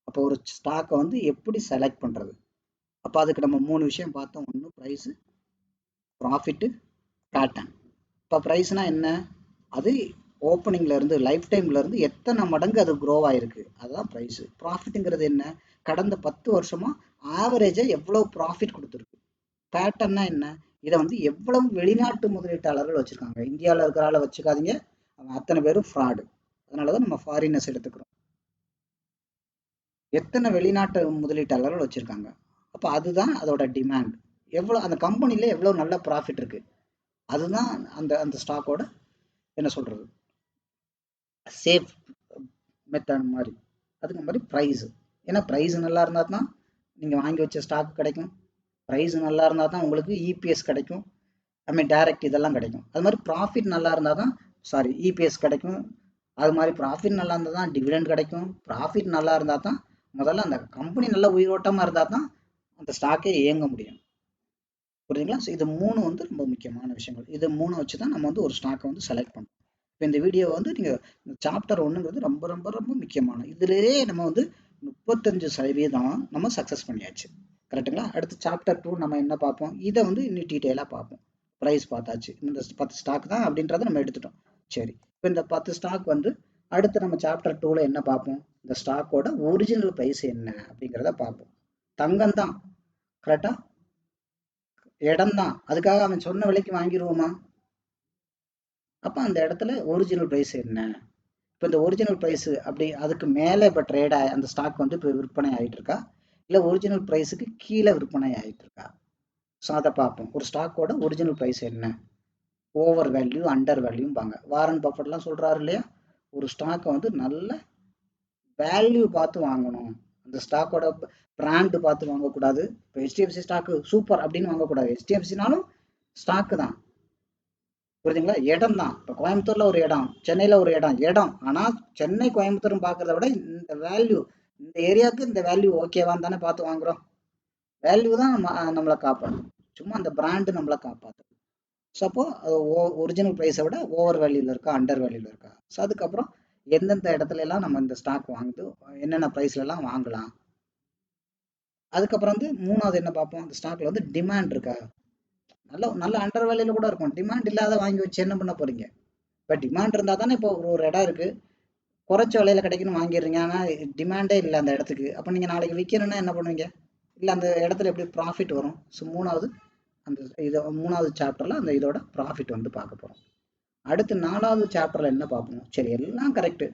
Speaker 1: அப்போ ஒரு ஸ்டாக்கை வந்து எப்படி செலக்ட் பண்ணுறது, அப்போ அதுக்கு நம்ம 3 விஷயம் பார்த்தோம். ஒன்று ப்ரைஸு, ப்ராஃபிட்டு, பேட்டர்ன். இப்போ ப்ரைஸ்னால் என்ன, அது ஓப்பனிங்லேருந்து லைஃப் டைம்லேருந்து எத்தனை மடங்கு அது க்ரோ ஆகிருக்கு, அதுதான் ப்ரைஸு. ப்ராஃபிட்டுங்கிறது என்ன, கடந்த 10 வருஷமாக ஆவரேஜாக எவ்வளோ ப்ராஃபிட் கொடுத்துருக்கு. பேட்டர்னா என்ன, இதை வந்து எவ்வளவு வெளிநாட்டு முதலீட்டாளர்கள் வச்சுருக்காங்க. இந்தியாவில் இருக்கிற ஆளை வச்சுக்காதீங்க, அவங்க அத்தனை பேரும் ஃப்ராடு. அதனால தான் நம்ம ஃபாரினர்ஸ் எடுத்துக்கிறோம். எத்தனை வெளிநாட்டு முதலீட்டாளர்கள் வச்சுருக்காங்க, அப்போ அதுதான் அதோட டிமாண்ட். எவ்வளோ அந்த கம்பெனியில் எவ்வளோ நல்ல ப்ராஃபிட் இருக்குது, அதுதான் அந்த அந்த ஸ்டாக்கோட என்ன சொல்கிறது சேஃப் மெத்தட் மாதிரி. அதுக்கு மாதிரி ப்ரைஸு. ஏன்னா ப்ரைஸ் நல்லா இருந்தால் தான் நீங்கள் வாங்கி வச்ச ஸ்டாக் கிடைக்கும். ப்ரைஸ் நல்லா இருந்தால் தான் உங்களுக்கு இபிஎஸ் கிடைக்கும், டைரக்ட் இதெல்லாம் கிடைக்கும். அது மாதிரி ப்ராஃபிட் நல்லா இருந்தால் தான் இபிஎஸ் கிடைக்கும். அது மாதிரி ப்ராஃபிட் நல்லா இருந்தால் தான் டிவிடெண்ட் கிடைக்கும். ப்ராஃபிட் நல்லா இருந்தால் தான் முதல்ல அந்த கம்பெனி நல்ல உயிரோட்டமாக இருந்தால் தான் அந்த ஸ்டாக்கே இயங்க முடியும். புரியுதுங்களா? ஸோ இது 3 வந்து ரொம்ப முக்கியமான விஷயங்கள். இது 3 வச்சு தான் நம்ம வந்து ஒரு ஸ்டாக்கை வந்து செலக்ட் பண்ணணும். இப்போ இந்த வீடியோ வந்து நீங்கள் சாப்டர் 1ங்கிறது ரொம்ப ரொம்ப ரொம்ப முக்கியமான, இதுலேயே நம்ம வந்து 35% நம்ம சக்ஸஸ் பண்ணியாச்சு. கரெக்டுங்களா? அடுத்து சாப்டர் 2 நம்ம என்ன பார்ப்போம், இதை வந்து இன்னும் டீட்டெயிலாக பார்ப்போம். ப்ரைஸ் பார்த்தாச்சு, இந்த 10 ஸ்டாக் தான் அப்படின்றத நம்ம எடுத்துட்டோம். சரி, இப்போ இந்த 10 ஸ்டாக் வந்து அடுத்து நம்ம சாப்டர் 2ல் என்ன பார்ப்போம், இந்த ஸ்டாக்கோட ஒரிஜினல் ப்ரைஸ் என்ன அப்படிங்கிறத பார்ப்போம். தங்கம் தான் கரெக்டாக, இடம் தான், அதுக்காக அவன் சொன்ன விலைக்கு வாங்கிடுவோமா? அப்போ அந்த இடத்துல ஒரிஜினல் ப்ரைஸ் என்ன, இப்போ இந்த ஒரிஜினல் ப்ரைஸு அப்படி அதுக்கு மேலே இப்போ ட்ரேட் அந்த ஸ்டாக் வந்து இப்போ விற்பனை ஆகிட்டு இருக்கா, இல்லை ஒரிஜினல் ப்ரைஸுக்கு கீழே விற்பனை ஆகிட்டு இருக்கா? ஸோ அதை பார்ப்போம். ஒரு ஸ்டாக்கோட ஒரிஜினல் ப்ரைஸ் என்ன, ஓவர் வேல்யூ அண்டர் வேல்யூம்பாங்க. வாரன் பஃபெட்லாம் சொல்கிறாரு இல்லையா, ஒரு ஸ்டாக்கை வந்து நல்ல வேல்யூ பார்த்து வாங்கணும். அந்த ஸ்டாக்கோட பிராண்டு பார்த்து வாங்கக்கூடாது. இப்போ ஹெச்டிஎஃப்சி ஸ்டாக்கு சூப்பர் அப்படின்னு வாங்கக்கூடாது. ஹெச்டிஎஃப்சினாலும் ஸ்டாக்கு தான், புரியுதுங்களா? இடம் தான். இப்போ கோயம்புத்தூர்ல ஒரு இடம், சென்னையில் ஒரு இடம். ஆனால் சென்னை கோயம்புத்தூர்னு பார்க்கறத விட இந்த வேல்யூ, இந்த ஏரியாவுக்கு இந்த வேல்யூ ஓகேவான்னு தானே பார்த்து வாங்குறோம். வேல்யூ தான் நம்மளை காப்பாற்றும், சும்மா அந்த பிராண்டு நம்மளை காப்பாற்றும். ஸோ அப்போ ஒரிஜினல் ப்ரைஸை விட ஓவர் வேல்யூவில் இருக்கா அண்டர் வேல்யூவில் இருக்கா. ஸோ அதுக்கப்புறம் எந்தெந்த இடத்துல எல்லாம் நம்ம இந்த ஸ்டாக் வாங்குது, என்னென்ன ப்ரைஸ்லாம் வாங்கலாம். அதுக்கப்புறம் வந்து 3வது என்ன பார்ப்போம், அந்த ஸ்டாக்ல வந்து டிமாண்ட் இருக்கா. நல்ல நல்ல அண்டர் வேல்யூல கூட இருக்கும், டிமாண்ட் இல்லாத வாங்கி வச்சு என்ன பண்ண போறீங்க. இப்போ டிமாண்ட் இருந்தால் தானே, இப்போ ஒரு இடம் இருக்கு, குறைச்ச விலையில கிடைக்குன்னு வாங்கிடுறீங்க, ஆனால் டிமாண்டே இல்லை அந்த இடத்துக்கு. அப்போ நீங்கள் நாளைக்கு விற்கணும்னா என்ன பண்ணுவீங்க, இல்லை அந்த இடத்துல எப்படி ப்ராஃபிட் வரும். ஸோ 3வது அந்த இதை 3வது சாப்டரில் அந்த இதோட ப்ராஃபிட் வந்து பார்க்க போகிறோம். அடுத்து 4வது சாப்டரில் என்ன பார்ப்போம், சரி எல்லாம் கரெக்டு,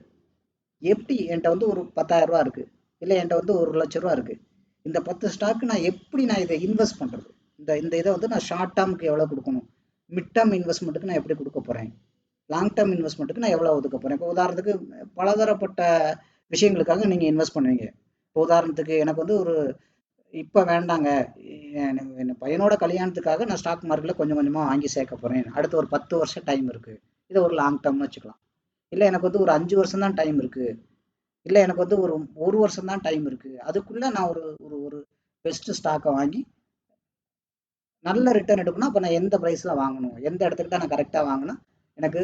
Speaker 1: எப்படி என்கிட்ட வந்து ஒரு 10,000 ரூபா இருக்குது, இல்லை என்கிட்ட வந்து 1,00,000 ரூபா இருக்குது, இந்த 10 ஸ்டாக்கு நான் எப்படி இதை இன்வெஸ்ட் பண்ணுறது, இந்த இதை வந்து நான் ஷார்ட் டேர்முக்கு எவ்வளோ கொடுக்கணும், மிட் டேர்ம் இன்வெஸ்ட்மெண்ட்டுக்கு நான் எப்படி கொடுக்க போகிறேன், லாங் டேர்ம் இன்வெஸ்ட்மெண்ட்டுக்கு நான் எவ்வளோ ஒதுக்க போகிறேன். இப்போ உதாரணத்துக்கு பலதரப்பட்ட விஷயங்களுக்காக நீங்கள் இன்வெஸ்ட் பண்ணுவீங்க. இப்போ உதாரணத்துக்கு எனக்கு வந்து ஒரு இப்போ வேண்டாங்க, என் பையனோட கல்யாணத்துக்காக நான் ஸ்டாக் மார்க்கெட்டில் கொஞ்சம் கொஞ்சமாக வாங்கி சேர்க்க போகிறேன், அடுத்து ஒரு 10 வருஷம் டைம் இருக்குது, இதை ஒரு லாங் டேர்ம்னு வச்சுக்கலாம். இல்லை எனக்கு வந்து ஒரு 5 வருஷம் தான் டைம் இருக்குது, இல்லை எனக்கு வந்து ஒரு வருஷம் தான் டைம் இருக்குது, அதுக்குள்ளே நான் ஒரு ஒரு ஒரு பெஸ்ட்டு ஸ்டாக்கை வாங்கி நல்ல ரிட்டர்ன் எடுக்கணும். அப்போ நான் எந்த ப்ரைஸில் வாங்கணும், எந்த இடத்துக்கு தான் நான் கரெக்டாக வாங்கினா எனக்கு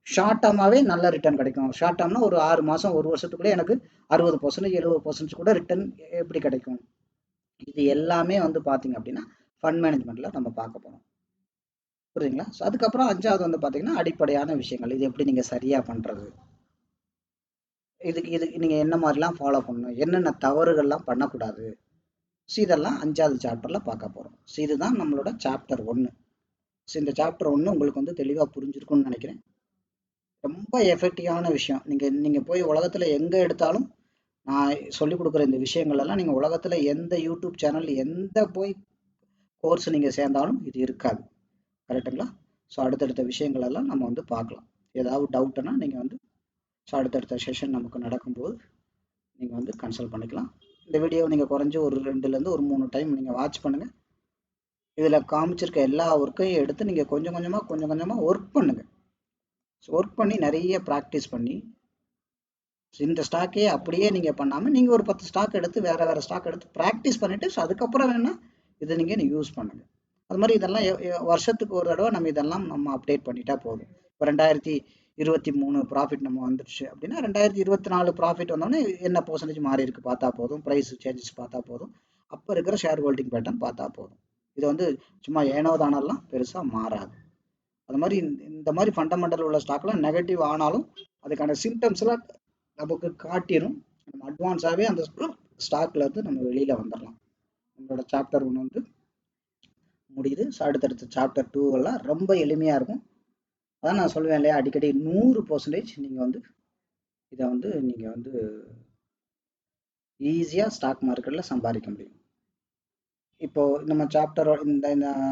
Speaker 1: ஷார்ட் டேர்மாகவே நல்ல ரிட்டர்ன் கிடைக்கும். ஷார்ட் டேர்ம்னா ஒரு 6 மாதம் ஒரு வருஷத்துக்குள்ளே எனக்கு 60% 70% கூட ரிட்டர்ன் எப்படி கிடைக்கும். இது எல்லாமே வந்து பார்த்தீங்க அப்படின்னா ஃபண்ட் மேனேஜ்மெண்ட்டில் நம்ம பார்க்க போகிறோம். புரியுதுங்களா? ஸோ அதுக்கப்புறம் 5வது வந்து பார்த்தீங்கன்னா அடிப்படையான விஷயங்கள், இது எப்படி நீங்கள் சரியாக பண்ணுறது, இதுக்கு நீங்கள் என்ன மாதிரிலாம் ஃபாலோ பண்ணணும், என்னென்ன தவறுகள்லாம் பண்ணக்கூடாது. ஸோ இதெல்லாம் 5வது சாப்டரில் பார்க்க போகிறோம். ஸோ இதுதான் நம்மளோட சாப்டர் 1. ஸோ இந்த சாப்டர் 1 உங்களுக்கு வந்து தெளிவாக புரிஞ்சிருக்கும்னு நினைக்கிறேன். ரொம்ப எஃபெக்டிவான விஷயம். நீங்கள் போய் உலகத்தில் எங்கே எடுத்தாலும் நான் சொல்லிக் கொடுக்குற இந்த விஷயங்கள் எல்லாம் நீங்கள் உலகத்தில் எந்த யூடியூப் சேனல் எந்த போய் கோர்ஸ் நீங்கள் சேர்ந்தாலும் இது இருக்காது. கரெக்டுங்களா? ஸோ அடுத்தடுத்த விஷயங்கள் எல்லாம் நம்ம வந்து பார்க்கலாம். ஏதாவது டவுட்டுன்னா நீங்கள் வந்து ஸோ அடுத்தடுத்த செஷன் நமக்கு நடக்கும்போது நீங்கள் வந்து கன்சல்ட் பண்ணிக்கலாம். இந்த வீடியோவை நீங்கள் குறைஞ்சி ஒரு 2லேருந்து ஒரு 3 டைம் நீங்கள் வாட்ச் பண்ணுங்கள். இதில் காமிச்சிருக்க எல்லா ஒர்க்கையும் எடுத்து நீங்கள் கொஞ்சம் கொஞ்சமாக ஒர்க் பண்ணுங்கள். ஸோ ஒர்க் பண்ணி நிறைய ப்ராக்டிஸ் பண்ணி இந்த ஸ்டாக்கே அப்படியே நீங்கள் பண்ணாமல் நீங்கள் ஒரு 10 ஸ்டாக் எடுத்து வேறு ஸ்டாக் எடுத்து ப்ராக்டிஸ் பண்ணிவிட்டு ஸோ அதுக்கப்புறம் வேணால் இதை நீங்கள் யூஸ் பண்ணுங்கள். அது மாதிரி இதெல்லாம் வருஷத்துக்கு ஒரு தடவை நம்ம இதெல்லாம் நம்ம அப்டேட் பண்ணிட்டா போதும். இப்போ 2023 ப்ராஃபிட் நம்ம வந்துடுச்சு அப்படின்னா 2024 ப்ராஃபிட் வந்தோடனே என்ன பர்சன்டேஜ் மாறி இருக்கு பார்த்தா போதும், ப்ரைஸ் சேஞ்சஸ் பார்த்தா போதும், அப்போ இருக்கிற ஷேர் ஹோல்டிங் பேட்டர்ன் பார்த்தா போதும். இது வந்து சும்மா ஏனோ தானெல்லாம் பெருசாக மாறாது. அது மாதிரி இந்த மாதிரி ஃபண்டமெண்டல் உள்ள ஸ்டாக்லாம் நெகட்டிவ் ஆனாலும் அதுக்கான சிம்டம்ஸ்லாம் நமக்கு காட்டிடும். நம்ம அட்வான்ஸாகவே அந்த ஸ்டாக்ல இருந்து நம்ம வெளியில் வந்துடலாம். நம்மளோட சாப்டர் 1 வந்து முடியுது. ஸோ அடுத்தடுத்த சாப்டர் 2 எல்லாம் ரொம்ப எளிமையாக இருக்கும். அதான் நான் சொல்லுவேன் இல்லையா, அடிக்கடி 100% நீங்கள் வந்து இதை வந்து நீங்கள் வந்து ஈஸியாக ஸ்டாக் மார்க்கெட்டில் சம்பாதிக்க முடியும். இப்போ நம்ம சாப்டர் இந்த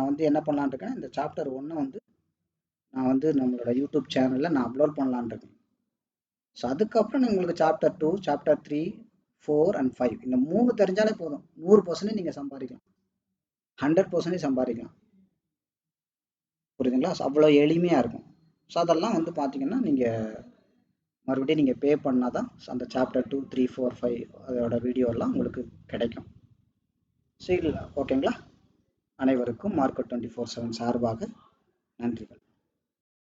Speaker 1: வந்து என்ன பண்ணலான்னு இருக்கேன், இந்த சாப்டர் 1 வந்து நான் வந்து நம்மளோட யூடியூப் சேனலில் நான் அப்லோட் பண்ணலான்னு இருக்கேன். ஸோ அதுக்கப்புறம் உங்களுக்கு சாப்டர் 2, சாப்டர் 3, 4 and 5 இந்த 3 தெரிஞ்சாலே போதும். 100% நீங்கள் சம்பாதிக்கலாம், 100% சம்பாதிக்கலாம். புரியுதுங்களா? ஸோ அவ்வளோ எளிமையாக இருக்கும். ஸோ அதெல்லாம் வந்து பார்த்தீங்கன்னா நீங்கள் மறுபடியும் நீங்கள் பே பண்ணால் தான் அந்த சாப்டர் 2, 3, 4, 5 அதோட வீடியோலாம் உங்களுக்கு கிடைக்கும். சரி, ஓகேங்களா? அனைவருக்கும் மார்க்கெட் 24/7 சார்பாக நன்றிகள்.